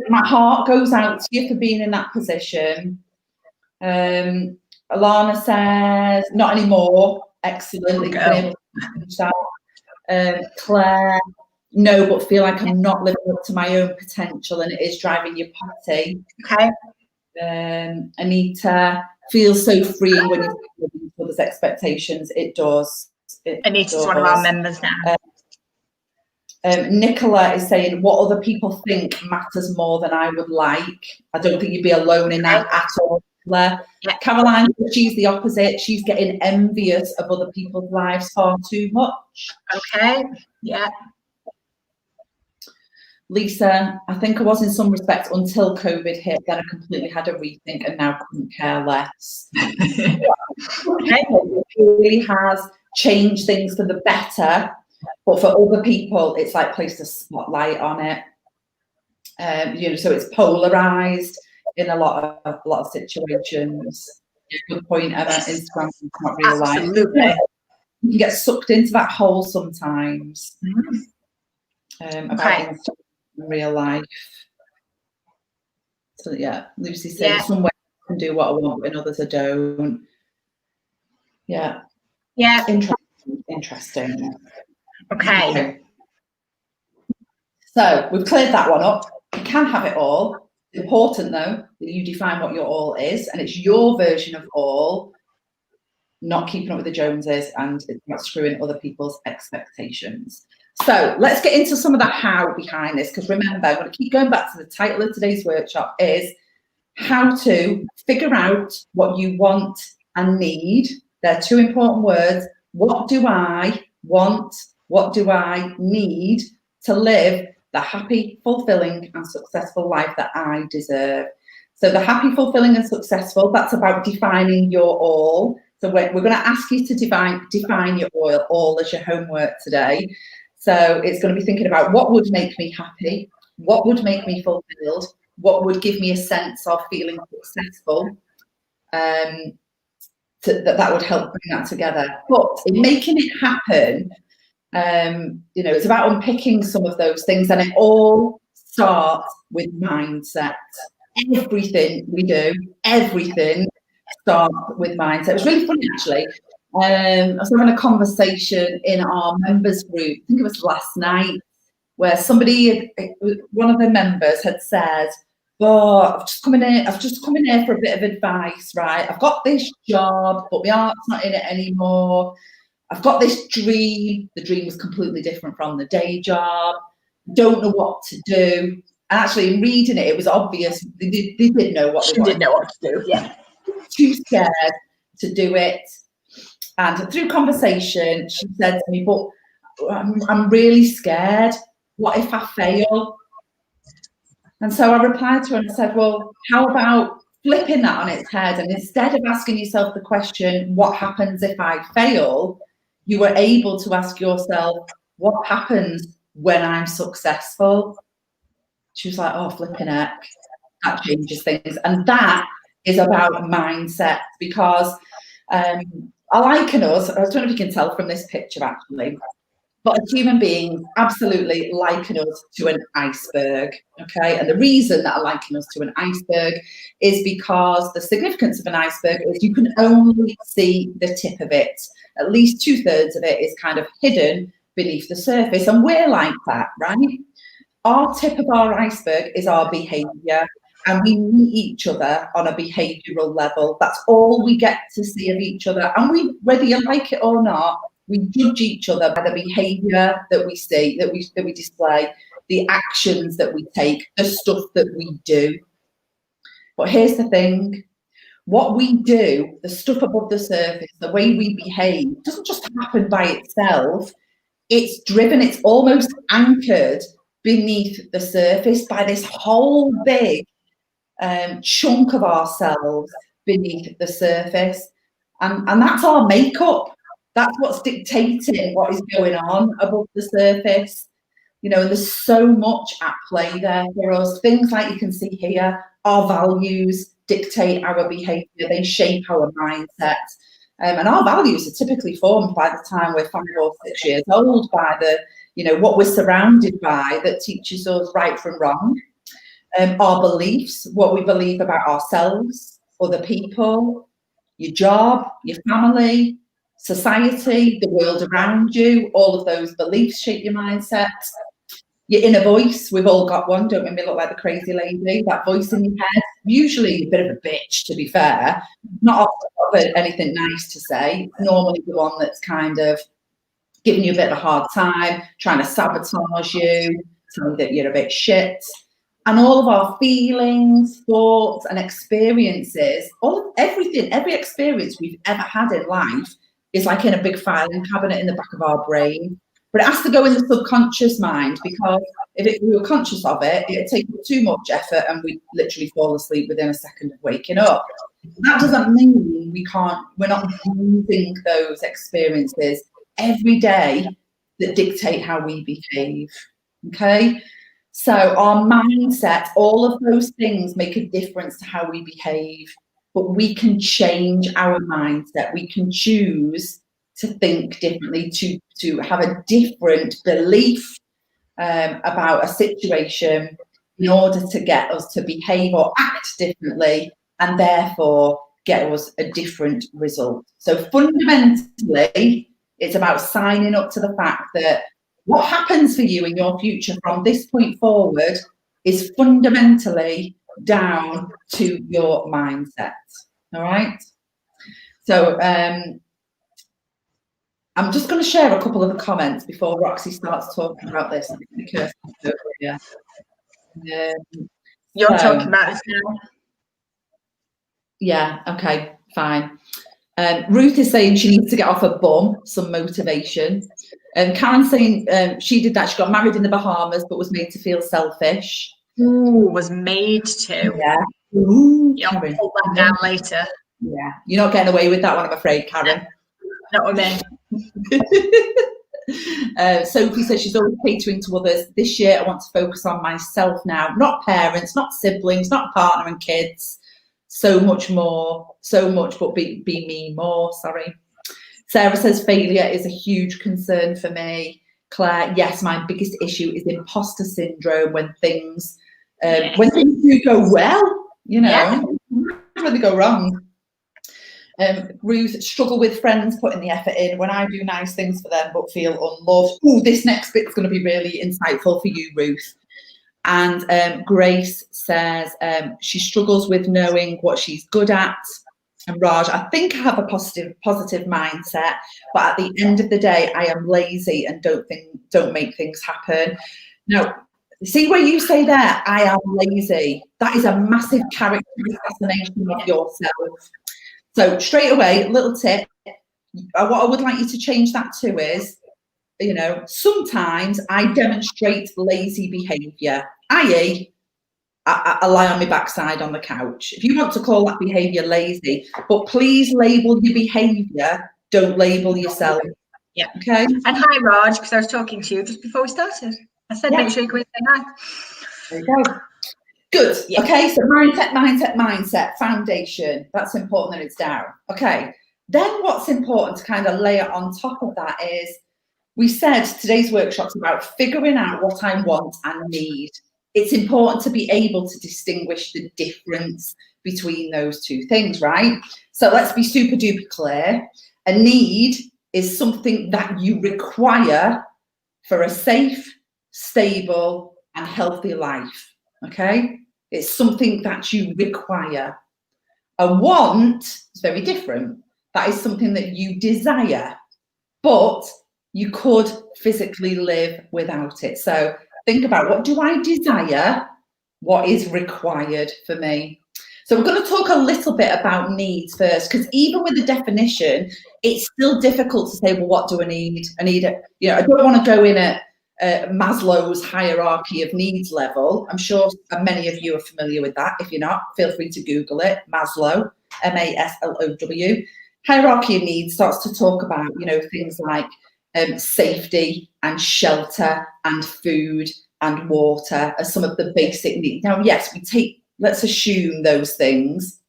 my heart goes out to you for being in that position. Alana says, not anymore. Excellent. Claire, no, but feel like I'm not living up to my own potential and it is driving you potty. Okay. Anita, feels so free when you're living to others' expectations. It does. Anita's one of our members now. Nicola is saying, what other people think matters more than I would like. I don't think you'd be alone in that at all. Yeah. Caroline, she's the opposite. She's getting envious of other people's lives far too much. Okay. Yeah. Lisa, I think I was in some respects until COVID hit, then I completely had a rethink and now couldn't care less. It really has changed things for the better, but for other people, it's like placed a spotlight on it. You know, so it's polarized in a lot of situations. Good point, Emma. Instagram is not real life. Absolutely. You can get sucked into that hole sometimes. About Instagram in real life. So yeah, Lucy said some ways I can do what I want, but in others I don't. Yeah. Yeah. Interesting. Okay. So we've cleared that one up. You can have it all. It's important though that you define what your all is, and it's your version of all, not keeping up with the Joneses and not screwing other people's expectations. So let's get into some of the how behind this, because remember, I'm going to keep going back to the title of today's workshop is how to figure out what you want and need. They're two important words. What do I want? What do I need to live the happy, fulfilling and successful life that I deserve? So the happy, fulfilling and successful, that's about defining your all. So we're going to ask you to define your all as your homework today. So it's going to be thinking about what would make me happy, what would make me fulfilled, what would give me a sense of feeling successful. That would help bring that together. But in making it happen, you know, it's about unpicking some of those things, and it all starts with mindset. Everything we do, everything starts with mindset. It was really funny actually. I was having a conversation in our members group, I think it was last night, where one of the members had said, but I've just come in here for a bit of advice, right? I've got this job, but my heart's not in it anymore. I've got this dream. The dream was completely different from the day job. Don't know what to do. And actually, in reading it, it was obvious they didn't know what they wanted. Didn't know what to do. Yeah. Too scared to do it. And through conversation, she said to me, "But I'm really scared. What if I fail?" And so I replied to her and I said, "Well, how about flipping that on its head? And instead of asking yourself the question, what happens if I fail, you were able to ask yourself, what happens when I'm successful?" She was like, "Oh, flipping heck, that changes things." And that is about mindset, because I liken us, I don't know if you can tell from this picture actually, but as human beings, absolutely liken us to an iceberg, okay? And the reason that I liken us to an iceberg is because the significance of an iceberg is you can only see the tip of it. At least 2/3 of it is kind of hidden beneath the surface, and we're like that, right? Our tip of our iceberg is our behaviour, and we meet each other on a behavioural level. That's all we get to see of each other, and we, whether you like it or not, we judge each other by the behaviour that we see, that we display, the actions that we take, the stuff that we do. But here's the thing, what we do, the stuff above the surface, the way we behave, doesn't just happen by itself. It's driven, it's almost anchored beneath the surface by this whole big chunk of ourselves beneath the surface. And that's our makeup. That's what's dictating what is going on above the surface. You know, and there's so much at play there for us. Things like you can see here, our values dictate our behaviour, they shape our mindset. And our values are typically formed by the time we're 5 or 6 years old, by the, you know, what we're surrounded by that teaches us right from wrong. Our beliefs, what we believe about ourselves, other people, your job, your family, society, the world around you, all of those beliefs shape your mindset. Your inner voice, we've all got one, don't make me look like the crazy lady, that voice in your head, usually a bit of a bitch, to be fair, not often anything nice to say, normally the one that's kind of giving you a bit of a hard time, trying to sabotage you, telling that you're a bit shit. And all of our feelings, thoughts and experiences, everything, every experience we've ever had in life is like in a big filing cabinet in the back of our brain. But it has to go in the subconscious mind, because if we were conscious of it, it'd take too much effort and we'd literally fall asleep within a second of waking up. That doesn't mean we're not using those experiences every day that dictate how we behave, okay? So our mindset, all of those things make a difference to how we behave, but we can change our mindset. We can choose to think differently, to have a different belief about a situation in order to get us to behave or act differently, and therefore get us a different result. So fundamentally, it's about signing up to the fact that what happens for you in your future from this point forward is fundamentally down to your mindset. All right. So I'm just going to share a couple of the comments before Roxy starts talking about this. You're talking about this now? Yeah, okay, fine. Ruth is saying she needs to get off her bum, some motivation. Karen's saying she did that. She got married in the Bahamas, but was made to feel selfish. Ooh, was made to. Yeah. Ooh, You'll Karen. pull that down later. Yeah, you're not getting away with that one, I'm afraid, Karen. Not with me. Sophie says she's always catering to others. This year, I want to focus on myself now, not parents, not siblings, not partner and kids. So much more, so much, but be me more, sorry. Sarah says failure is a huge concern for me. Claire, yes, my biggest issue is imposter syndrome when things do go well, you know, when they go wrong. Ruth, struggle with friends putting the effort in when I do nice things for them but feel unloved. Ooh, this next bit's going to be really insightful for you, Ruth. And Grace says she struggles with knowing what she's good at. And Raj, I think I have a positive mindset, but at the end of the day, I am lazy and don't make things happen. Now, see where you say there, I am lazy. That is a massive character assassination of yourself. So straight away, little tip, what I would like you to change that to is, you know, sometimes I demonstrate lazy behaviour, i.e., I lie on my backside on the couch. If you want to call that behaviour lazy, but please label your behaviour, don't label yourself. Yeah. Okay. And hi, Raj, because I was talking to you just before we started. I said, make sure you come and say hi. There you go. Good. Yeah. Okay, so mindset, foundation. That's important that it's down. Okay. Then what's important to kind of layer on top of that is, we said today's workshop's about figuring out what I want and need. It's important to be able to distinguish the difference between those two things, right? So let's be super duper clear. A need is something that you require for a safe, stable, and healthy life, okay? It's something that you require. A want is very different. That is something that you desire, but you could physically live without it. So think about, what do I desire? What is required for me? So we're going to talk a little bit about needs first, because even with the definition, it's still difficult to say, well, what do I need? I need it. You know, I don't want to go in at Maslow's hierarchy of needs level. I'm sure many of you are familiar with that. If you're not, feel free to Google it. Maslow, M-A-S-L-O-W. Hierarchy of needs starts to talk about, you know, things like safety and shelter and food and water as some of the basic needs. Now, yes, let's assume those things.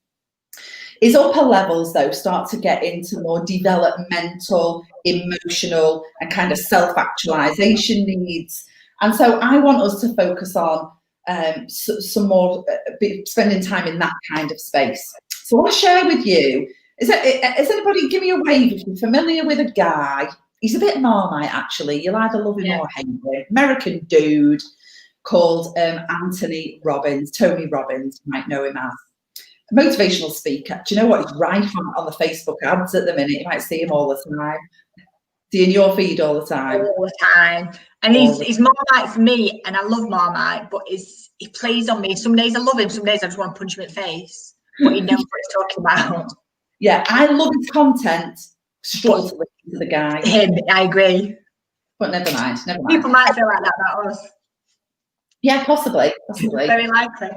His upper levels, though, start to get into more developmental, emotional, and kind of self-actualization needs. And so I want us to focus on some more, spending time in that kind of space. So I want to share with you, is anybody, give me a wave if you're familiar with a guy. He's a bit Marmite, actually. You'll either love him or hate him. American dude called Tony Robbins, you might know him as. A motivational speaker. Do you know what? He's rife on the Facebook ads at the minute. You might see him all the time. See in your feed all the time. All the time. And he's Marmite for me, and I love Marmite, but he plays on me. Some days I love him, some days I just want to punch him in the face. But he knows what he's talking about. Yeah, I love his content. Struggle to listen to the guy. Him, I agree. But never mind. People might feel like that about us. Yeah, possibly. Very likely.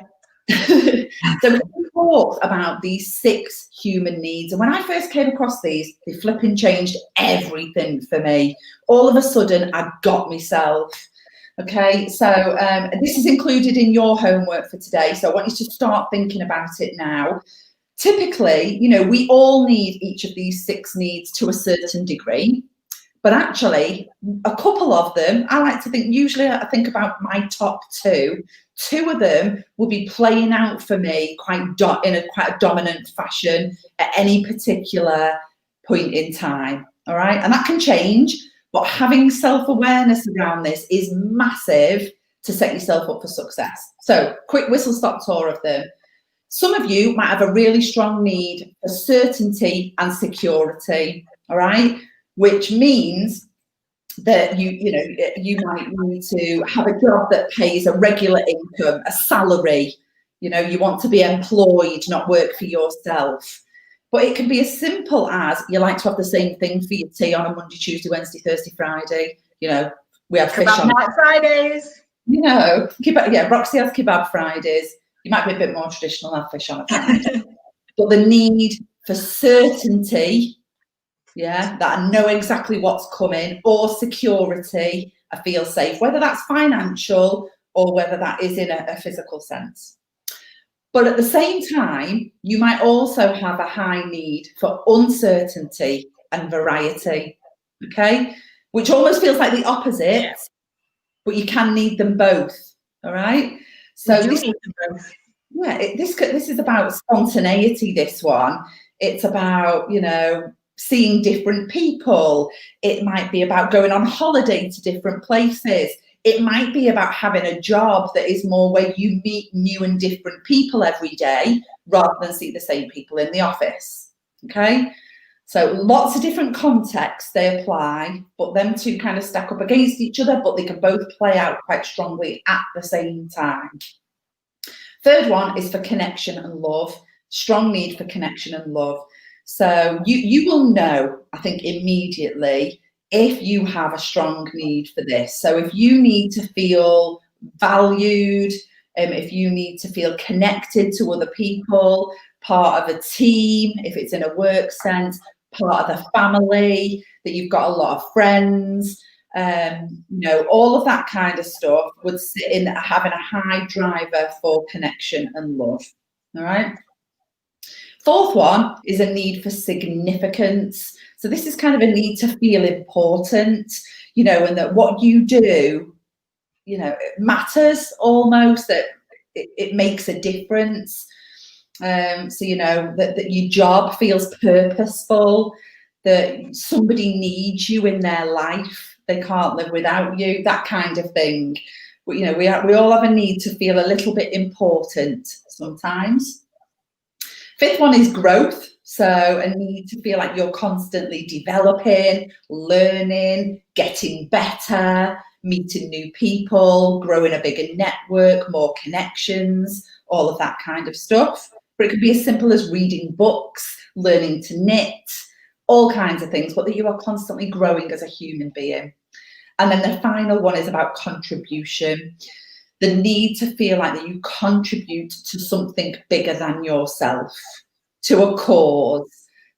So we talked about these 6 human needs, and when I first came across these, they flipping changed everything for me. All of a sudden, I got myself. Okay, so this is included in your homework for today, so I want you to start thinking about it now. Typically, you know, we all need each of these 6 needs to a certain degree, but actually a couple of them, I like to think, usually I think about my top 2. 2 of them will be playing out for me in a quite dominant fashion at any particular point in time. All right, and that can change, but having self-awareness around this is massive to set yourself up for success. So quick whistle stop tour of them. Some of you might have a really strong need for certainty and security, all right? Which means that you might need to have a job that pays a regular income, a salary. You know, you want to be employed, not work for yourself. But it can be as simple as you like to have the same thing for your tea on a Monday, Tuesday, Wednesday, Thursday, Friday. You know, we have fish on Fridays. You know, Roxy has kebab Fridays. You might be a bit more traditional, have fish on a Friday. But the need for certainty, that I know exactly what's coming, or security, I feel safe, whether that's financial or whether that is in a physical sense. But at the same time, you might also have a high need for uncertainty and variety, okay? Which almost feels like the opposite, but you can need them both, all right? So this is about spontaneity, this one. It's about, you know, seeing different people. It might be about going on holiday to different places. It might be about having a job that is more where you meet new and different people every day rather than see the same people in the office. Okay, so lots of different contexts they apply, but them two kind of stack up against each other, but they can both play out quite strongly at the same time. Third one is for connection and love. Strong need for connection and love. So you will know, I think, immediately if you have a strong need for this. So if you need to feel valued, if you need to feel connected to other people, part of a team, if it's in a work sense, part of the family, that you've got a lot of friends, all of that kind of stuff would sit in having a high driver for connection and love. All right. Fourth one is a need for significance. So this is kind of a need to feel important, and that what you do, it matters almost, that it makes a difference. That your job feels purposeful, that somebody needs you in their life. They can't live without you, that kind of thing. We all have a need to feel a little bit important sometimes. Fifth one is growth. So a need to feel like you're constantly developing, learning, getting better, meeting new people, growing a bigger network, more connections, all of that kind of stuff. But it could be as simple as reading books, learning to knit, all kinds of things, but that you are constantly growing as a human being. And then the final one is about contribution. The need to feel like that you contribute to something bigger than yourself, to a cause,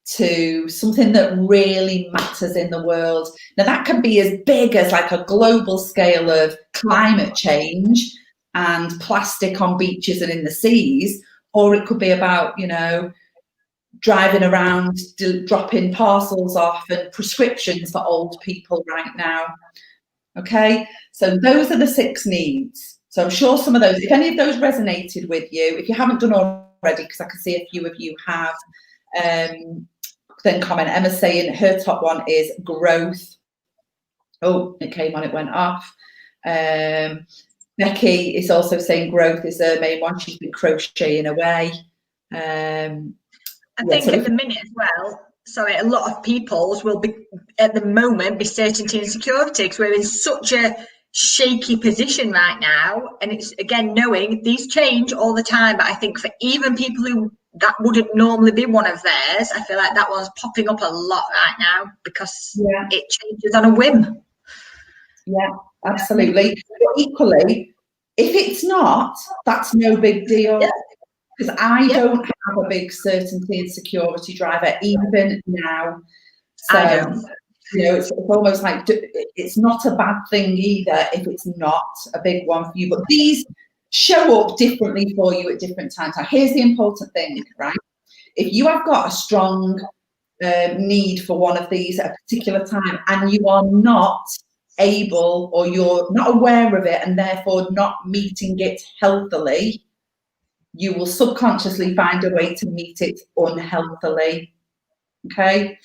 to something that really matters in the world. Now that can be as big as like a global scale of climate change and plastic on beaches and in the seas, or it could be about, driving around, dropping parcels off and prescriptions for old people right now. Okay, so those are the 6 needs. So I'm sure some of those, if any of those resonated with you, if you haven't done already, because I can see a few of you have, then comment. Emma's saying her top one is growth. Oh, it came on, it went off. Becky is also saying growth is her main one. She's been crocheting away. I think at the minute as well, sorry, a lot of people's will be, at the moment, be certainty and security, because we're in such a shaky position right now, and it's again knowing these change all the time, but I think for even people who that wouldn't normally be one of theirs, I feel like that one's popping up a lot right now because it changes on a whim. Yeah, absolutely. But equally, if it's not, that's no big deal, because I don't have a big certainty and security driver even now. So I don't. It's almost like it's not a bad thing either if it's not a big one for you, but these show up differently for you at different times. Now, here's the important thing, right? If you have got a strong need for one of these at a particular time and you are not able, or you're not aware of it and therefore not meeting it healthily, you will subconsciously find a way to meet it unhealthily. Okay,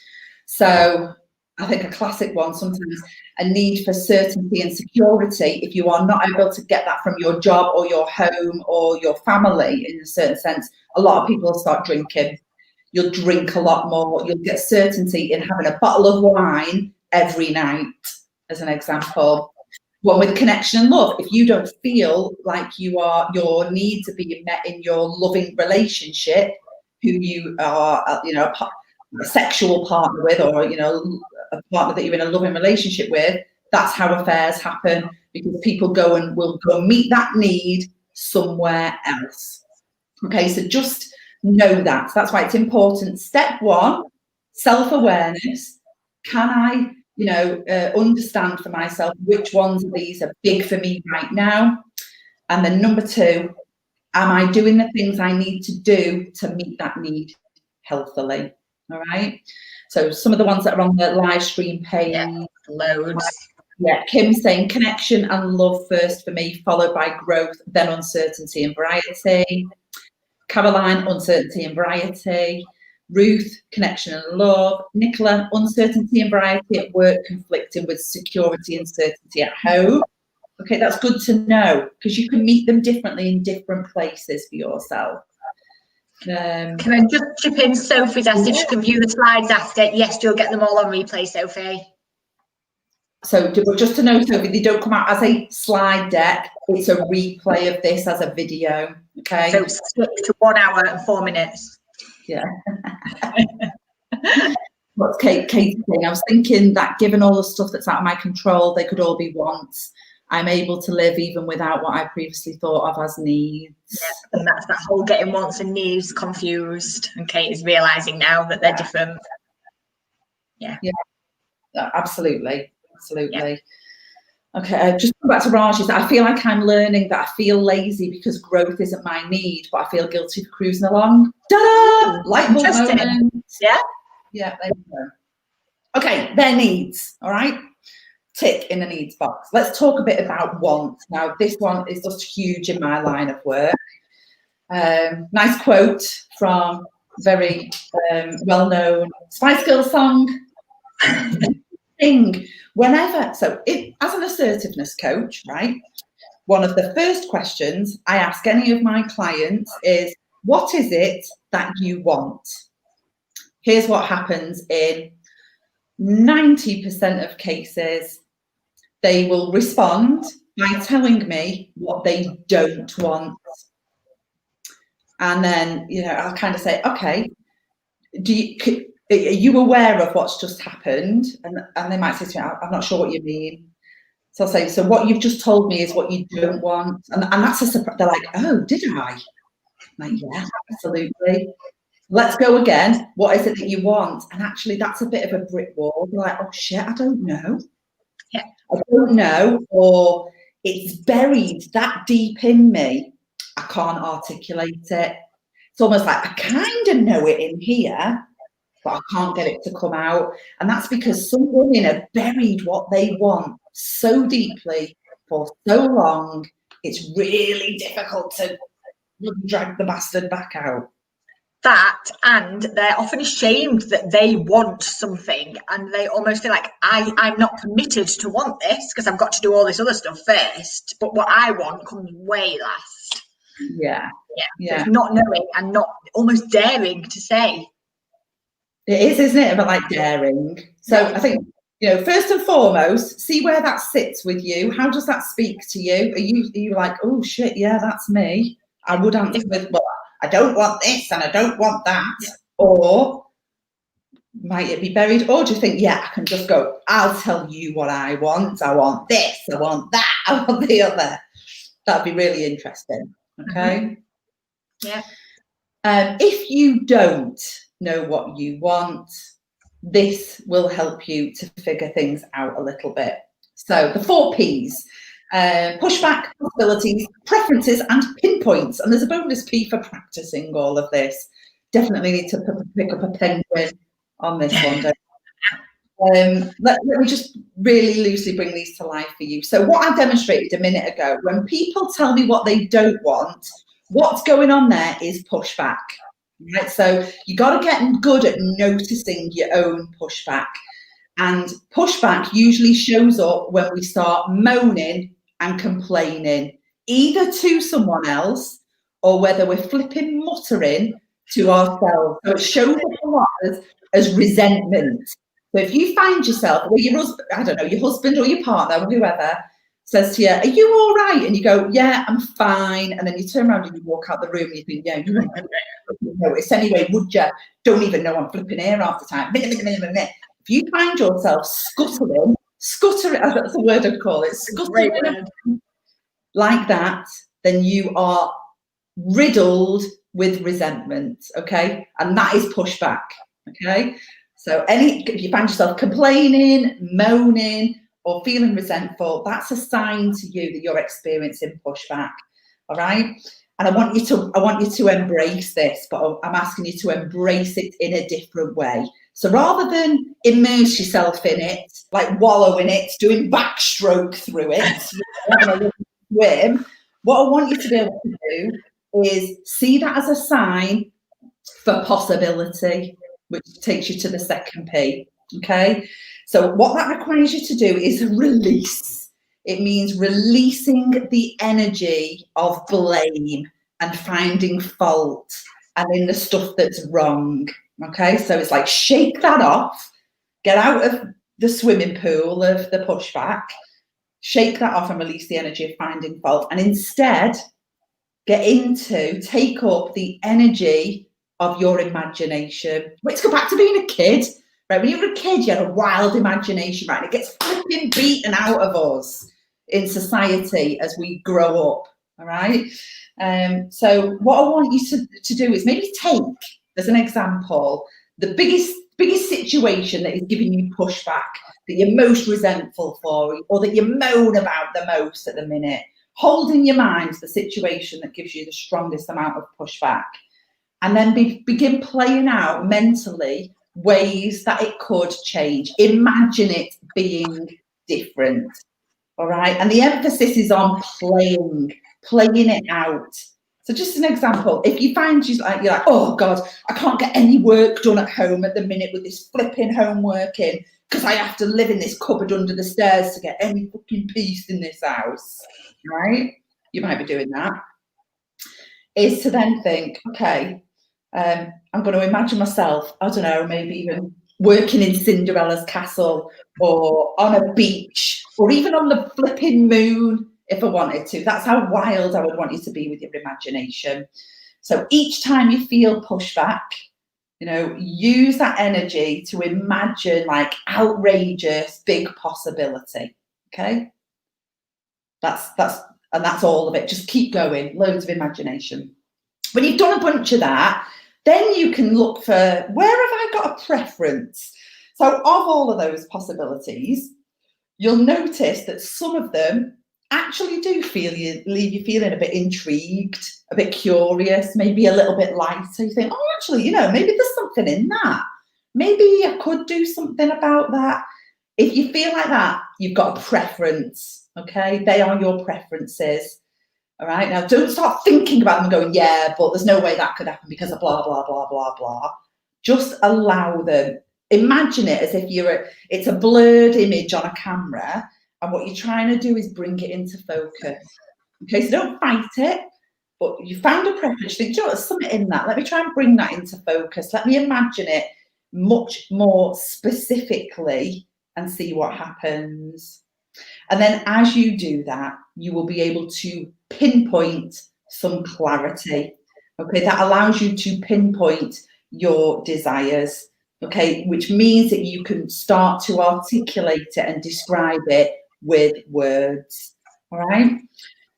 so I think a classic one, sometimes a need for certainty and security. If you are not able to get that from your job or your home or your family in a certain sense, a lot of people will start drinking. You'll drink a lot more. You'll get certainty in having a bottle of wine every night, as an example. One with connection and love. If you don't feel like your needs are being met in your loving relationship, who you are, a sexual partner with, or a partner that you're in a loving relationship with, that's how affairs happen, because people will go meet that need somewhere else. Okay, so just know that. So that's why it's important. Step 1, self-awareness. Can I understand for myself which ones of these are big for me right now? And then number 2, am I doing the things I need to do to meet that need healthily? All right. So some of the ones that are on the live stream page. Yeah, loads. Yeah, Kim's saying connection and love first for me, followed by growth, then uncertainty and variety. Caroline, uncertainty and variety. Ruth, connection and love. Nicola, uncertainty and variety at work, conflicting with security and certainty at home. Okay, that's good to know, because you can meet them differently in different places for yourself. Can I just chip in? Sophie's asked if she can view the slides after. Yes, you'll get them all on replay, Sophie. So just to know, Sophie, they don't come out as a slide deck. It's a replay of this as a video. Okay. So stick to 1 hour and 4 minutes. Yeah. What's Kate saying? I was thinking that given all the stuff that's out of my control, they could all be wants. I'm able to live even without what I previously thought of as needs. Yeah, and that's that whole getting wants and needs confused. And Kate is realising now that they're different. Yeah. Yeah, absolutely. Yeah. Okay, just come back to Raj's. I feel like I'm learning that I feel lazy because growth isn't my need, but I feel guilty for cruising along. Ta-da! Light bulb moment. Yeah, there we go. Okay, their needs, all right? Tick in the needs box. Let's talk a bit about wants. Now, this one is just huge in my line of work. Nice quote from very well-known Spice Girls song. Whenever, so as an assertiveness coach, right, one of the first questions I ask any of my clients is, what is it that you want? Here's what happens in 90% of cases. They will respond by telling me what they don't want. And then, you know, I'll kind of say, okay, are you aware of what's just happened? And they might say to me, I'm not sure what you mean. So I'll say, so what you've just told me is what you don't want. And that's a surprise. They're like, oh, did I? I'm like, yeah, absolutely. Let's go again. What is it that you want? And actually, that's a bit of a brick wall. They're like, oh, shit, I don't know. Yeah. I don't know. Or it's buried that deep in me, I can't articulate it. It's almost like I kind of know it in here, but I can't get it to come out. And that's because some women have buried what they want so deeply for so long, it's really difficult to drag the bastard back out. That, and they're often ashamed that they want something, and they almost feel like I'm not permitted to want this because I've got to do all this other stuff first, but what I want comes way last. Yeah. So it's not knowing and not almost daring to say. It is, isn't it? But like daring. So I think, you know, first and foremost, see where that sits with you. How does that speak to you? Are you like, oh shit, yeah, that's me? I would answer with, well, I don't want this and I don't want that. Yeah. Or might it be buried? Or do you think, yeah, I can just go, I'll tell you what I want. I want this, I want that, I want the other. That'd be really interesting. Okay. Yeah. If you don't know what you want, this will help you to figure things out a little bit. So the 4 P's, pushback, possibilities, preferences, and pinpoints. And there's a bonus P for practicing all of this. Definitely need to pick up a penguin on this one. Let me just really loosely bring these to life for you. So what I demonstrated a minute ago, when people tell me what they don't want, what's going on there is pushback. Right? So you got to get good at noticing your own pushback. And pushback usually shows up when we start moaning and complaining, either to someone else or whether we're flipping muttering to ourselves. So it shows up a lot as resentment. So if you find yourself, well, your husband, I don't know, your husband or your partner or whoever says to you, are you all right? And you go, yeah, I'm fine. And then you turn around and you walk out the room and you think, yeah, you wouldn't notice anyway, would you? Don't even know I'm flipping air half the time. If you find yourself scuttering, that's the word I'd call it, scuttering like that, then you are riddled with resentment, okay? And that is pushback, okay? So if you find yourself complaining, moaning, or feeling resentful, that's a sign to you that you're experiencing pushback, all right? And I want you to embrace this, but I'm asking you to embrace it in a different way. So rather than immerse yourself in it, like wallow in it, doing backstroke through it, what I want you to be able to do is see that as a sign for possibility, which takes you to the second P, okay? So what that requires you to do is release. It means releasing the energy of blame and finding fault and in the stuff that's wrong. Okay, so it's like shake that off, get out of the swimming pool of the pushback, shake that off and release the energy of finding fault, and instead take up the energy of your imagination. Let's go back to being a kid, right? When you were a kid, you had a wild imagination, right? And it gets flipping beaten out of us in society as we grow up, all right? So what I want you to do is maybe take, as an example, the biggest situation that is giving you pushback, that you're most resentful for, or that you moan about the most at the minute. Hold in your mind the situation that gives you the strongest amount of pushback, and then begin playing out mentally ways that it could change. Imagine it being different, all right? And the emphasis is on playing it out. So just an example, if you find you're like, oh God, I can't get any work done at home at the minute with this flipping homework in, because I have to live in this cupboard under the stairs to get any fucking peace in this house, right? You might be doing that. Is to then think, okay, I'm going to imagine myself, I don't know, maybe even working in Cinderella's castle, or on a beach, or even on the flipping moon, if I wanted to. That's how wild I would want you to be with your imagination. So each time you feel pushback, use that energy to imagine like outrageous, big possibility. Okay? That's all of it. Just keep going. Loads of imagination. When you've done a bunch of that, then you can look for, where have I got a preference? So of all of those possibilities, you'll notice that some of them actually do leave you feeling a bit intrigued, a bit curious, maybe a little bit lighter. You think, oh, actually, maybe there's something in that. Maybe I could do something about that. If you feel like that, you've got a preference, okay? They are your preferences, all right? Now, don't start thinking about them and going, yeah, but there's no way that could happen because of blah, blah, blah, blah, blah. Just allow them. Imagine it as if it's a blurred image on a camera, and what you're trying to do is bring it into focus. Okay, so don't fight it, but you found a preference. You think, there's something in that. Let me try and bring that into focus. Let me imagine it much more specifically and see what happens. And then as you do that, you will be able to pinpoint some clarity. Okay, that allows you to pinpoint your desires. Okay, which means that you can start to articulate it and describe it with words. All right.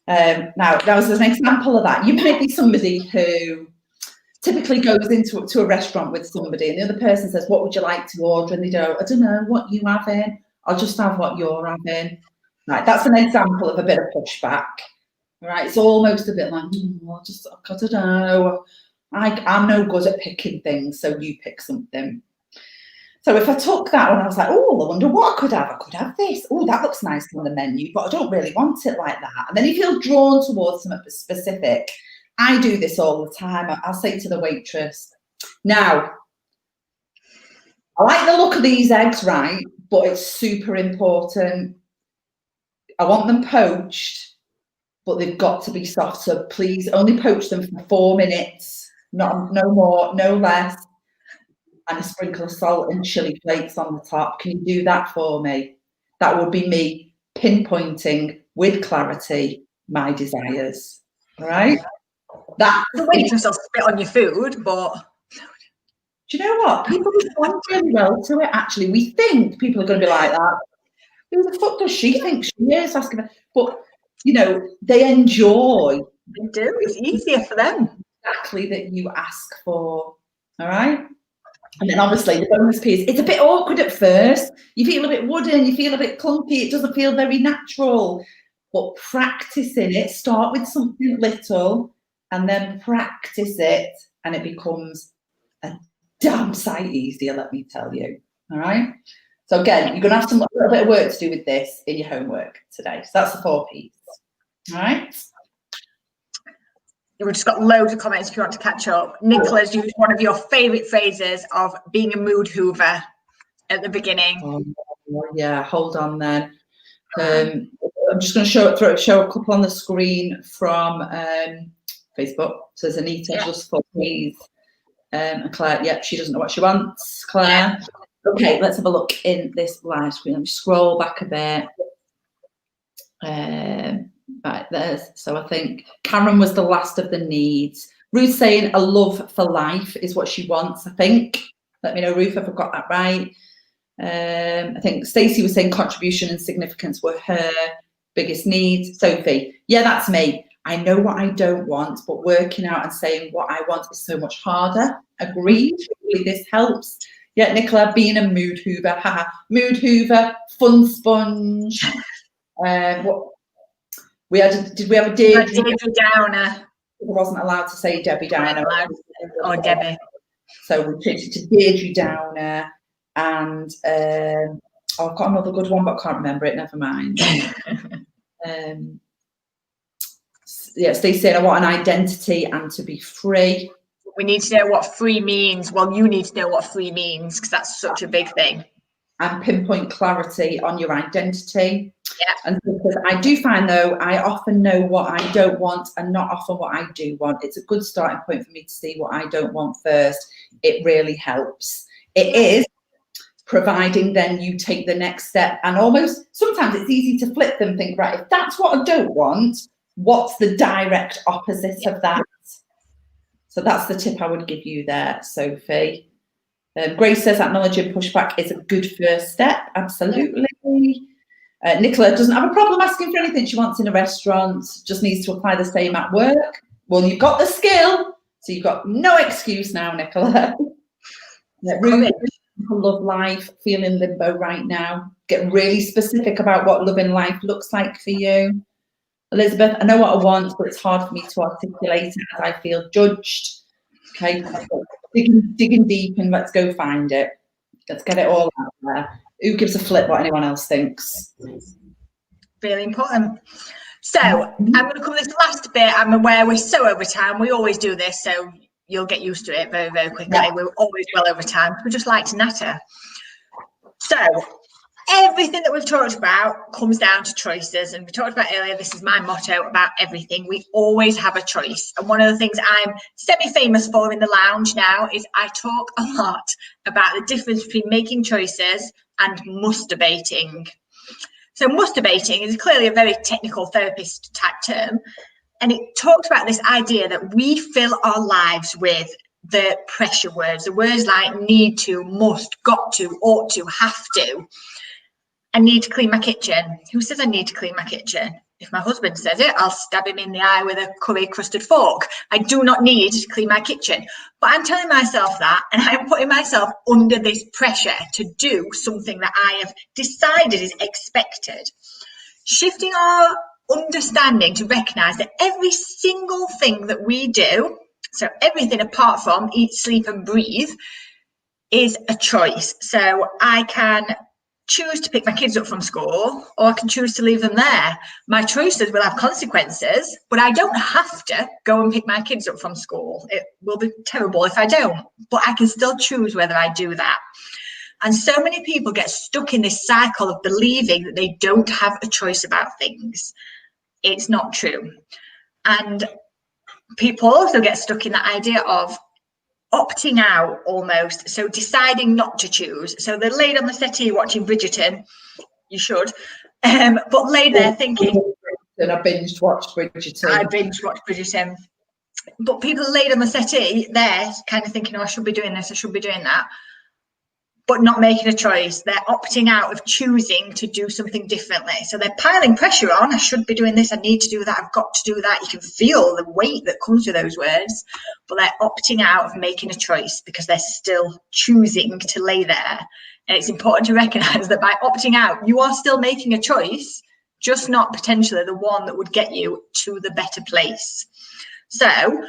Now, that was an example of that. You might be somebody who typically goes into a restaurant with somebody, and the other person says, "What would you like to order?" And they go, "I don't know, what you having? I'll just have what you're having." Right. That's an example of a bit of pushback. Right. It's almost a bit like, I don't know. I'm no good at picking things, so you pick something. So if I took that one, I was like, oh, I wonder what I could have. I could have this. Oh, that looks nice on the menu, but I don't really want it like that. And then you feel drawn towards something specific. I do this all the time. I'll say to the waitress, now, I like the look of these eggs, right? But it's super important. I want them poached, but they've got to be soft. So please only poach them for 4 minutes, no more, no less. And a sprinkle of salt and chili flakes on the top. Can you do that for me? That would be me pinpointing with clarity my desires. All right? That's the waitress will spit on your food, but do you know what? People respond really well to it. Actually, we think people are going to be like that. Who the fuck does she think she is? Asking them. But they enjoy. They do. It's easier for them. Exactly that you ask for. All right. And then obviously the bonus piece, it's a bit awkward at first. You feel a bit wooden, you feel a bit clunky, it doesn't feel very natural. But practicing it, start with something little and then practice it, and it becomes a damn sight easier, let me tell you. All right. So again, you're going to have a little bit of work to do with this in your homework today. So that's the 4 P's. All right. We've just got loads of comments if you want to catch up. Nicola's used one of your favourite phrases of being a mood hoover at the beginning. Oh, yeah, hold on then. I'm just going to show a couple on the screen from Facebook. So there's Anita, just for please. And Claire, yep, she doesn't know what she wants. Claire. Yeah. Okay, let's have a look in this live screen. Let me scroll back a bit. Right, there's, so I think Karen was the last of the needs. Ruth saying a love for life is what she wants, I think. Let me know, Ruth, if I've got that right. I think Stacey was saying contribution and significance were her biggest needs. Sophie, yeah, that's me. I know what I don't want, but working out and saying what I want is so much harder. Agreed. Hopefully this helps. Yeah, Nicola, being a mood hoover. Haha. Mood hoover, fun sponge. What we had? Did we have a Deirdre Downer? I wasn't allowed to say Debbie Downer. Or Debbie. So we changed it to Deirdre Downer. And I've got another good one, but I can't remember it. Never mind. Yeah, Stacey saying I want an identity and to be free. We need to know what free means. Well, you need to know what free means because that's such a big thing. And pinpoint clarity on your identity. Yeah. And because I do find though, I often know what I don't want and not often what I do want. It's a good starting point for me to see what I don't want first. It really helps. It is. Providing then you take the next step, and almost sometimes it's easy to flip them, think, right, if that's what I don't want, what's the direct opposite of that? So that's the tip I would give you there, Sophie. Grace says acknowledging pushback is a good first step. Absolutely. Nicola doesn't have a problem asking for anything she wants in a restaurant, just needs to apply the same at work. Well, you've got the skill, so you've got no excuse now, Nicola. Love life, feel in limbo right now. Get really specific about what loving life looks like for you. Elizabeth, I know what I want, but it's hard for me to articulate it as I feel judged. Okay, digging deep and let's go find it. Let's get it all out there. Who gives a flip what anyone else thinks? Really important. So I'm going to cover this last bit. I'm aware we're so over time. We always do this, so you'll get used to it very, very quickly. Yeah. We're always well over time. We just like to natter. So everything that we've talked about comes down to choices. And we talked about earlier, this is my motto about everything. We always have a choice. And one of the things I'm semi-famous for in the lounge now is I talk a lot about the difference between making choices and masturbating. So masturbating is clearly a very technical therapist type term. And it talks about this idea that we fill our lives with the pressure words, the words like need to, must, got to, ought to, have to. I need to clean my kitchen. Who says I need to clean my kitchen? If my husband says it, I'll stab him in the eye with a curry-crusted fork. I do not need to clean my kitchen. But I'm telling myself that, and I'm putting myself under this pressure to do something that I have decided is expected. Shifting our understanding to recognize that every single thing that we do, so everything apart from eat, sleep and breathe, is a choice. So I can choose to pick my kids up from school, or I can choose to leave them there. My choices will have consequences, but I don't have to go and pick my kids up from school. It will be terrible if I don't, but I can still choose whether I do that. And so many people get stuck in this cycle of believing that they don't have a choice about things. It's not true. And people also get stuck in that idea of opting out almost, so deciding not to choose. So they're laid on the settee watching Bridgerton. You should, but laid there thinking. And I binge watched Bridgerton. But people laid on the settee there, kind of thinking, "Oh, I should be doing this. I should be doing that." But not making a choice. They're opting out of choosing to do something differently. So they're piling pressure on. I should be doing this. I need to do that. I've got to do that. You can feel the weight that comes with those words, but they're opting out of making a choice because they're still choosing to lay there. And it's important to recognize that by opting out, you are still making a choice, just not potentially the one that would get you to the better place. So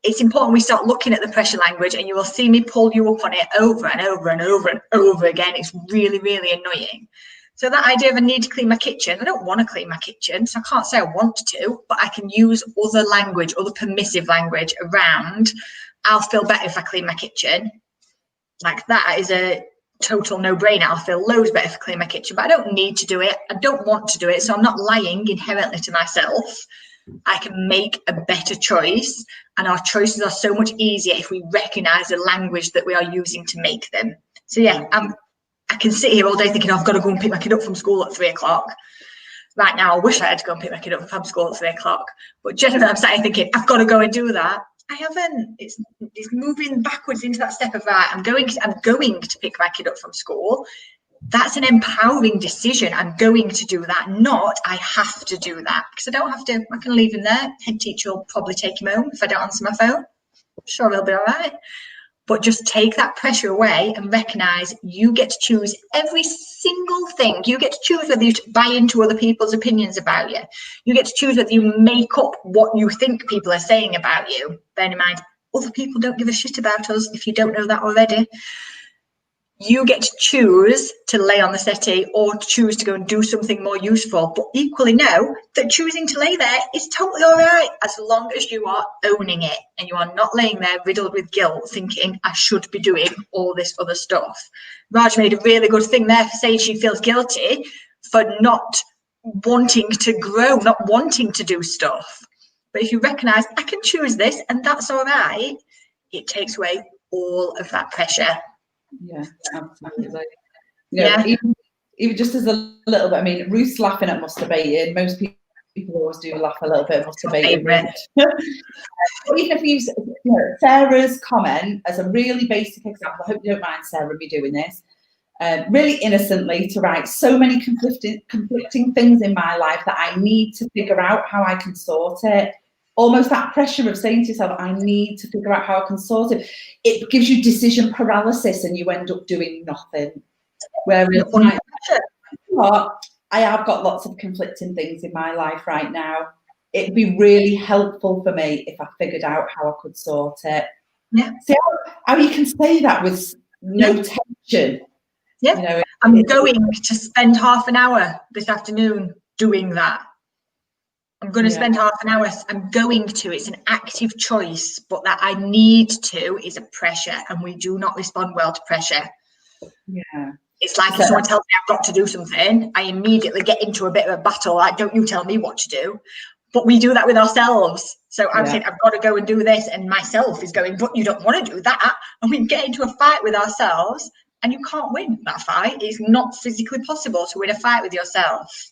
it's important we start looking at the pressure language, and you will see me pull you up on it over and over and over and over again. It's really, really annoying. So that idea of I need to clean my kitchen, I don't want to clean my kitchen, so I can't say I want to, but I can use other language, other permissive language around, I'll feel better if I clean my kitchen. Like that is a total no-brainer. I'll feel loads better for cleaning my kitchen, but I don't need to do it. I don't want to do it. So I'm not lying inherently to myself. I can make a better choice, and our choices are so much easier if we recognize the language that we are using to make them. So yeah, I can sit here all day thinking, I've got to go and pick my kid up from school at 3 o'clock. Right now, I wish I had to go and pick my kid up from school at 3 o'clock. But generally, I'm sat here thinking, I've got to go and do that. I haven't. It's moving backwards into that step of right. I'm going to pick my kid up from school. That's an empowering decision. I'm going to do that, not I have to do that, because I don't have to. I can leave him there. Head teacher will probably take him home if I don't answer my phone. I'm sure he'll be all right. But just take that pressure away and recognize you get to choose every single thing. You get to choose whether you buy into other people's opinions about you. You get to choose whether you make up what you think people are saying about you. Bear in mind, other people don't give a shit about us if you don't know that already. You get to choose to lay on the settee or to choose to go and do something more useful, but equally know that choosing to lay there is totally all right, as long as you are owning it and you are not laying there riddled with guilt thinking I should be doing all this other stuff. Raj made a really good thing there for saying she feels guilty for not wanting to grow, not wanting to do stuff. But if you recognize I can choose this and that's all right, it takes away all of that pressure. Yeah, absolutely. Even just as a little bit, I mean, Ruth's laughing at masturbating. Most people always do laugh a little bit at masturbating. Even if you know, Sarah's comment as a really basic example, I hope you don't mind, Sarah, me doing this, really innocently to write so many conflicting things in my life that I need to figure out how I can sort it. Almost that pressure of saying to yourself, I need to figure out how I can sort it. It gives you decision paralysis and you end up doing nothing. Whereas I have got lots of conflicting things in my life right now. It'd be really helpful for me if I figured out how I could sort it. Yeah. See how you can say that with no tension. Yeah. You know, I'm going to spend half an hour this afternoon doing that. I'm going to spend half an hour. I'm going to. It's an active choice, but that I need to is a pressure, and we do not respond well to pressure. Yeah. It's like if someone tells me I've got to do something, I immediately get into a bit of a battle. Like, don't you tell me what to do? But we do that with ourselves. So I'm saying I've got to go and do this, and myself is going, but you don't want to do that. And we get into a fight with ourselves, and you can't win that fight. It's not physically possible to win a fight with yourself.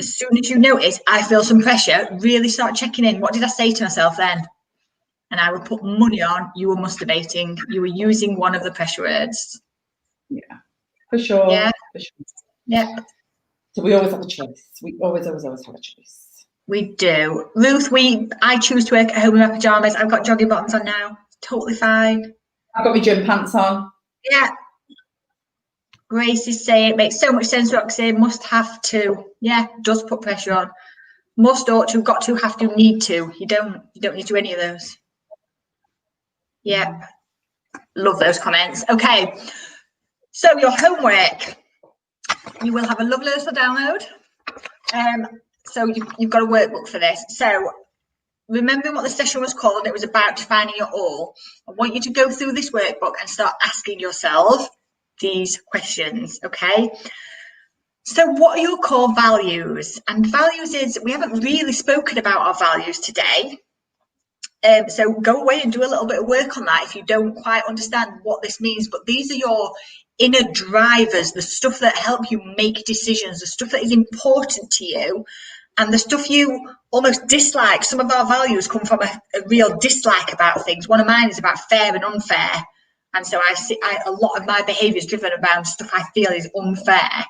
As soon as you notice I feel some pressure, really start checking in. What did I say to myself then? And I would put money on you were masturbating. You were using one of the pressure words. Yeah, for sure. Yeah. For sure. Yeah. So we always have a choice. We always have a choice. We do. Ruth, I choose to work at home in my pajamas. I've got jogging bottoms on now. Totally fine. I've got my gym pants on. Yeah. Grace is saying it makes so much sense, Roxy. Must, have to. Yeah, does put pressure on. Must, ought to, got to, have to, need to. You don't need to do any of those. Yeah. Love those comments. Okay. So your homework. You will have a lovely little download. So you've got a workbook for this. So remembering what the session was called, it was about defining your all. I want you to go through this workbook and start asking yourself these questions, okay? So what are your core values? And values is, we haven't really spoken about our values today. So go away and do a little bit of work on that if you don't quite understand what this means. But these are your inner drivers, the stuff that help you make decisions, the stuff that is important to you, and the stuff you almost dislike. Some of our values come from a real dislike about things. One of mine is about fair and unfair. And so a lot of my behaviour is driven around stuff I feel is unfair.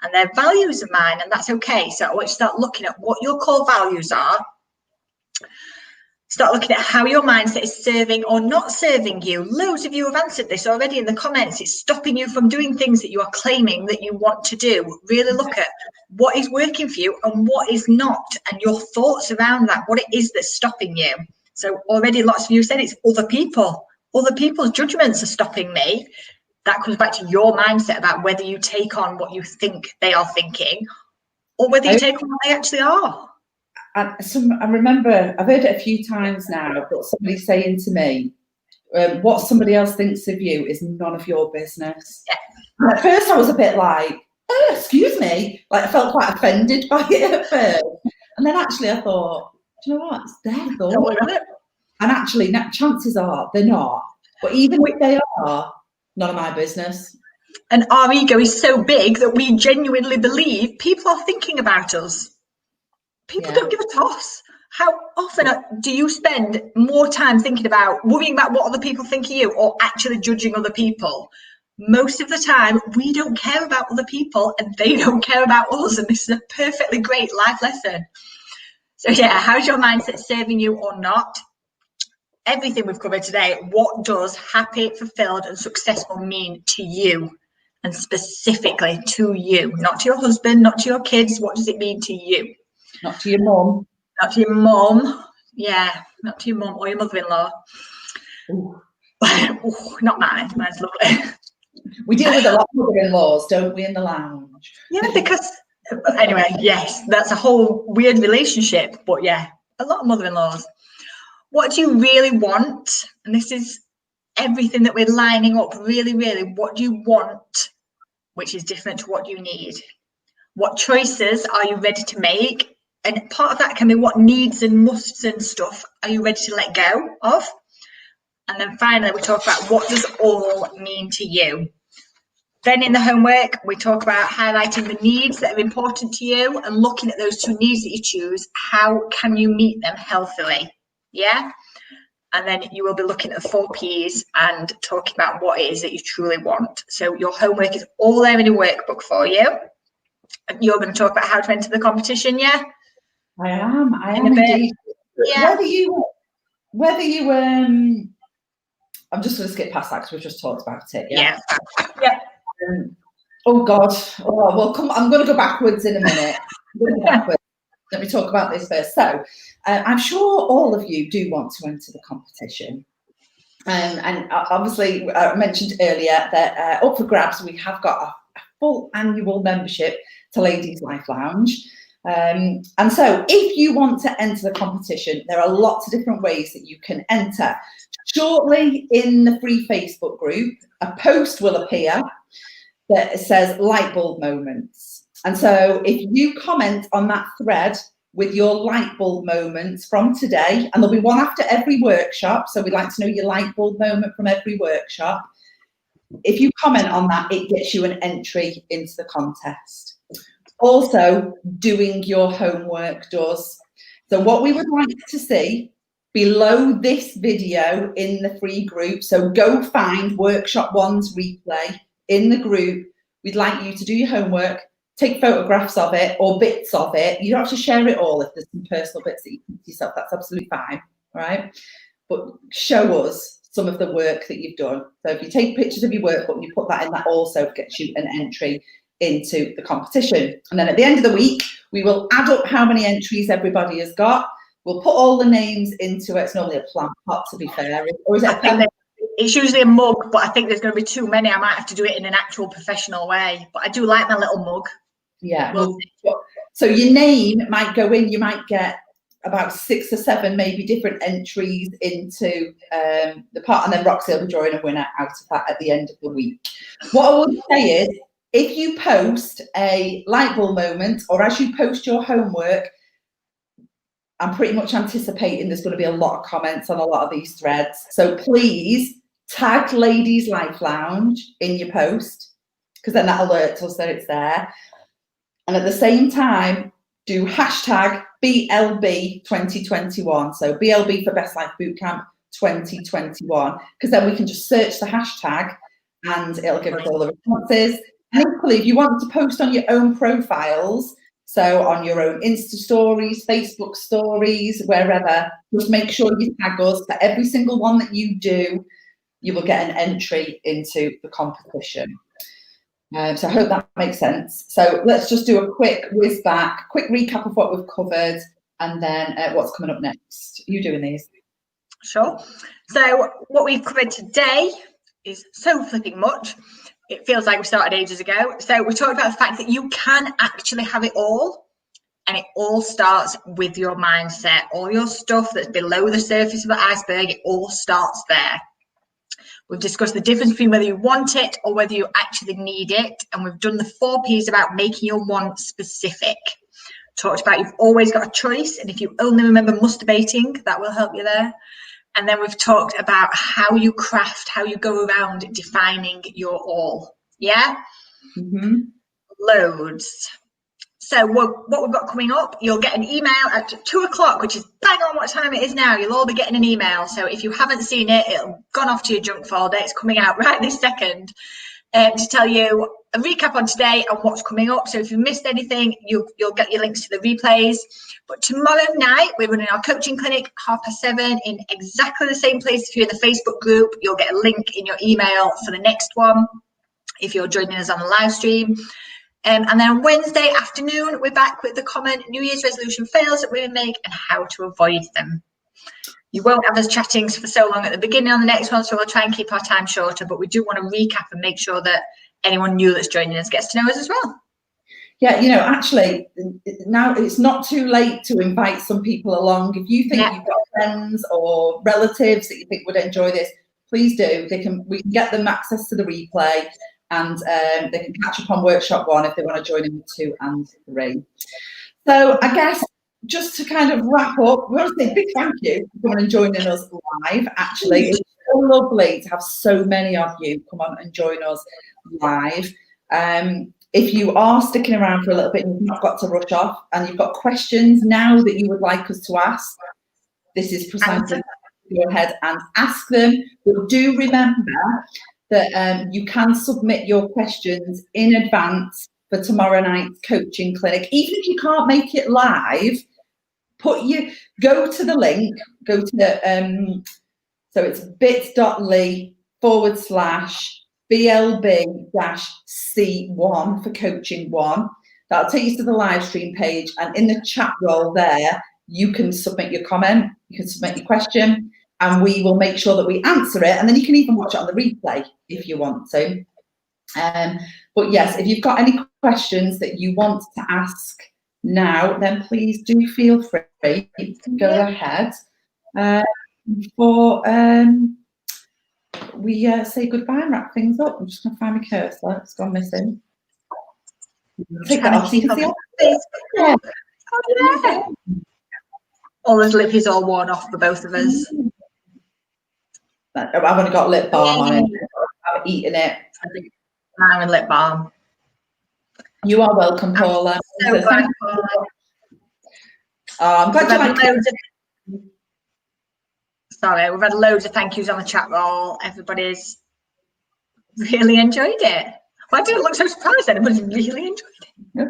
And they're values of mine, and that's okay. So I want you to start looking at what your core values are. Start looking at how your mindset is serving or not serving you. Loads of you have answered this already in the comments. It's stopping you from doing things that you are claiming that you want to do. Really look at what is working for you and what is not, and your thoughts around that, what it is that's stopping you. So already lots of you said it's other people. Other people's judgments are stopping me. That comes back to your mindset about whether you take on what you think they are thinking or whether you take on what they actually are. I remember, I've heard it a few times now, but somebody saying to me, what somebody else thinks of you is none of your business. Yeah. And at first I was a bit like, oh, excuse me, like I felt quite offended by it at first. And then actually I thought, do you know what, it's their thought. And actually, chances are they're not. But even if they are, none of my business. And our ego is so big that we genuinely believe people are thinking about us. People don't give a toss. How often do you spend more time thinking about, worrying about what other people think of you, or actually judging other people? Most of the time, we don't care about other people and they don't care about us. And this is a perfectly great life lesson. So yeah, how's your mindset serving you or not? Everything we've covered today, what does happy, fulfilled and successful mean to you? And specifically to you, not to your husband, not to your kids. What does it mean to you? Not to your mum. Not to your mum. Yeah, not to your mum or your mother-in-law. Ooh, not mine. Mine's lovely. We deal with a lot of mother-in-laws, don't we, in the lounge? Yeah, because anyway, yes, that's a whole weird relationship. But yeah, a lot of mother-in-laws. What do you really want? And this is everything that we're lining up. Really, really, what do you want, which is different to what you need? What choices are you ready to make? And part of that can be what needs and musts and stuff are you ready to let go of? And then finally, we talk about what does all mean to you? Then in the homework, we talk about highlighting the needs that are important to you and looking at those two needs that you choose. How can you meet them healthily? Yeah. And then you will be looking at the 4 Ps and talking about what it is that you truly want. So your homework is all there in a workbook for you. And you're going to talk about how to enter the competition, yeah? I am indeed. Yeah. Whether you I'm just going to skip past that because we've just talked about it. Yeah. Oh God. Oh well, come. I'm going to go backwards in a minute. Let me talk about this first. So, I'm sure all of you do want to enter the competition. And obviously, I mentioned earlier that up for grabs, we have got a full annual membership to Ladies Life Lounge. And so if you want to enter the competition, there are lots of different ways that you can enter. Shortly in the free Facebook group, a post will appear that says light bulb moments. And so if you comment on that thread with your light bulb moments from today, and there'll be one after every workshop, so we'd like to know your light bulb moment from every workshop. If you comment on that, it gets you an entry into the contest. Also, doing your homework does. So what we would like to see below this video in the free group, so go find workshop 1's replay in the group. We'd like you to do your homework, take photographs of it or bits of it. You don't have to share it all. If there's some personal bits that you keep to yourself, that's absolutely fine, all right? But show us some of the work that you've done. So if you take pictures of your work, but you put that in, that also gets you an entry into the competition. And then at the end of the week, we will add up how many entries everybody has got. We'll put all the names into it. It's normally a plant pot, to be fair. Or is it a pen? It's usually a mug, but I think there's going to be too many. I might have to do it in an actual professional way. But I do like my little mug. Yeah. So your name might go in. You might get about 6 or 7 maybe different entries into the pot, and then Roxy will be drawing a winner out of that at the end of the week. What I would say is, if you post a light bulb moment, or as you post your homework, I'm pretty much anticipating there's going to be a lot of comments on a lot of these threads. So please tag Ladies Life Lounge in your post, because then that alerts us that it's there. And at the same time, do hashtag BLB 2021. So BLB for Best Life Bootcamp 2021, because then we can just search the hashtag and it'll give us all the responses. And equally, if you want to post on your own profiles, so on your own Insta stories, Facebook stories, wherever, just make sure you tag us. For every single one that you do, you will get an entry into the competition. So I hope that makes sense. So let's just do a quick whiz back, quick recap of what we've covered, and then what's coming up next. Are you doing these? Sure. So what we've covered today is so flipping much. It feels like we started ages ago. So we talked about the fact that you can actually have it all, and it all starts with your mindset. All your stuff that's below the surface of the iceberg, it all starts there. We've discussed the difference between whether you want it or whether you actually need it. And we've done the 4 Ps about making your want specific. Talked about you've always got a choice. And if you only remember masturbating, that will help you there. And then we've talked about how you craft, how you go around defining your all. Yeah? Mm-hmm. Loads. So what we've got coming up, you'll get an email at 2 o'clock, which is bang on what time it is now. You'll all be getting an email. So if you haven't seen it, it'll gone off to your junk folder. It's coming out right this second to tell you a recap on today and what's coming up. So if you missed anything, you'll get your links to the replays. But tomorrow night, we're running our coaching clinic, 7:30, in exactly the same place. If you're in the Facebook group, you'll get a link in your email for the next one if you're joining us on the live stream. And then on Wednesday afternoon, we're back with the common New Year's resolution fails that women make and how to avoid them. You won't have us chatting for so long at the beginning on the next one, so we'll try and keep our time shorter, but we do want to recap and make sure that anyone new that's joining us gets to know us as well. Yeah, you know, actually, now it's not too late to invite some people along. If you think you've got friends or relatives that you think would enjoy this, please do. We can get them access to the replay. And they can catch up on workshop 1 if they want to join in 2 and 3. So I guess just to kind of wrap up, we want to say a big thank you for coming and joining us live. Actually, it's so lovely to have so many of you come on and join us live. If you are sticking around for a little bit and you've not got to rush off and you've got questions now that you would like us to ask, this is precisely go ahead and ask them. But do remember that you can submit your questions in advance for tomorrow night's coaching clinic. Even if you can't make it live, go to the link, go to the, so it's bit.ly/BLB-C1 for coaching 1. That'll take you to the live stream page, and in the chat role there, you can submit your comment, you can submit your question, and we will make sure that we answer it, and then you can even watch it on the replay if you want to. But yes, if you've got any questions that you want to ask now, then please do feel free. Go ahead. Before we say goodbye and wrap things up, I'm just going to find my cursor. It's gone missing. Take that off so you can see it. Yeah. Oh, yeah. Ola's lip is all worn off for both of us. I've only got lip balm on it. I've eaten it. I think I'm in lip balm. You are welcome, Paula. So glad, Paula. I'm glad you like it. Sorry, we've had loads of thank yous on the chat roll. Everybody's really enjoyed it. Why did it look so surprised? Everybody's really enjoyed it.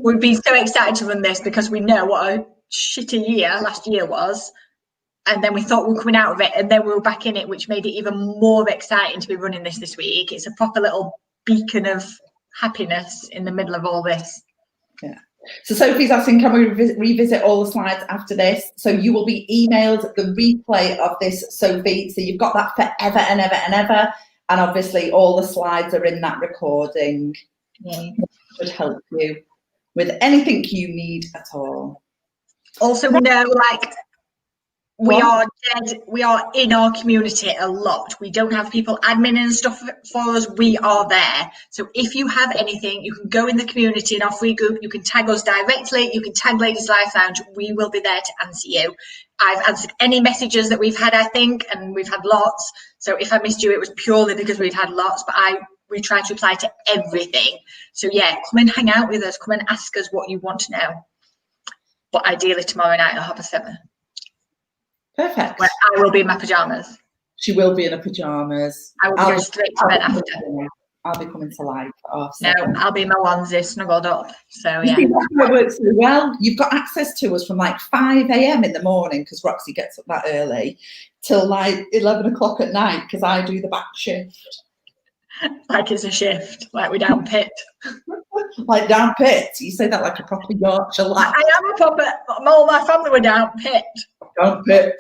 We've been so excited to run this because we know what a shitty year last year was. And then we thought we were coming out of it, and then we were back in it, which made it even more exciting to be running this week. It's a proper little beacon of happiness in the middle of all this. Yeah. So Sophie's asking, can we revisit all the slides after this? So you will be emailed the replay of this, Sophie. So you've got that forever and ever and ever. And obviously all the slides are in that recording. Yeah. It should help you with anything you need at all. Also, we know, like, we are in our community a lot. We don't have people admin and stuff for us. We are there. So if you have anything, you can go in the community in our free group. You can tag us directly. You can tag Ladies Life Lounge. We will be there to answer you. I've answered any messages that we've had, I think, and we've had lots. So if I missed you, it was purely because we've had lots, but we try to reply to everything. So yeah, come and hang out with us. Come and ask us what you want to know. But ideally tomorrow night at 7:30. Perfect. Where I will be in my pajamas. She will be in her pajamas. I will go straight to bed after. I'll be coming to life. No, I'll be in my onesie snuggled up. So yeah. It works really well. You've got access to us from like 5 a.m. in the morning because Roxy gets up that early till like 11 o'clock at night because I do the back shift. Like it's a shift, like we're down pit. Like down pit. You say that like a proper Yorkshire laugh. I am a proper, all my family were down pit. Down pit.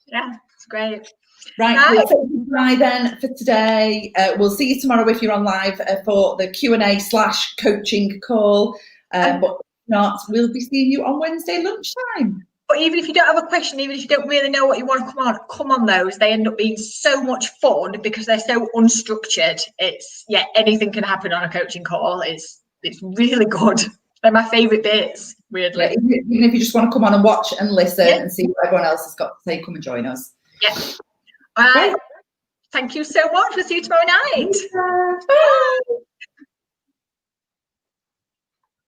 Yeah, it's great. Right, we'll say goodbye then for today. We'll see you tomorrow if you're on live for the Q&A/coaching call. But if not, we'll be seeing you on Wednesday lunchtime. But even if you don't have a question, even if you don't really know what you want to come on those, they end up being so much fun because they're so unstructured. It's, yeah, anything can happen on a coaching call. It's really good. They're my favourite bits, weirdly. Yeah, even if you just want to come on and watch and listen and see what everyone else has got to say, come and join us. Yeah. All right. Thank you so much. We'll see you tomorrow night. Bye.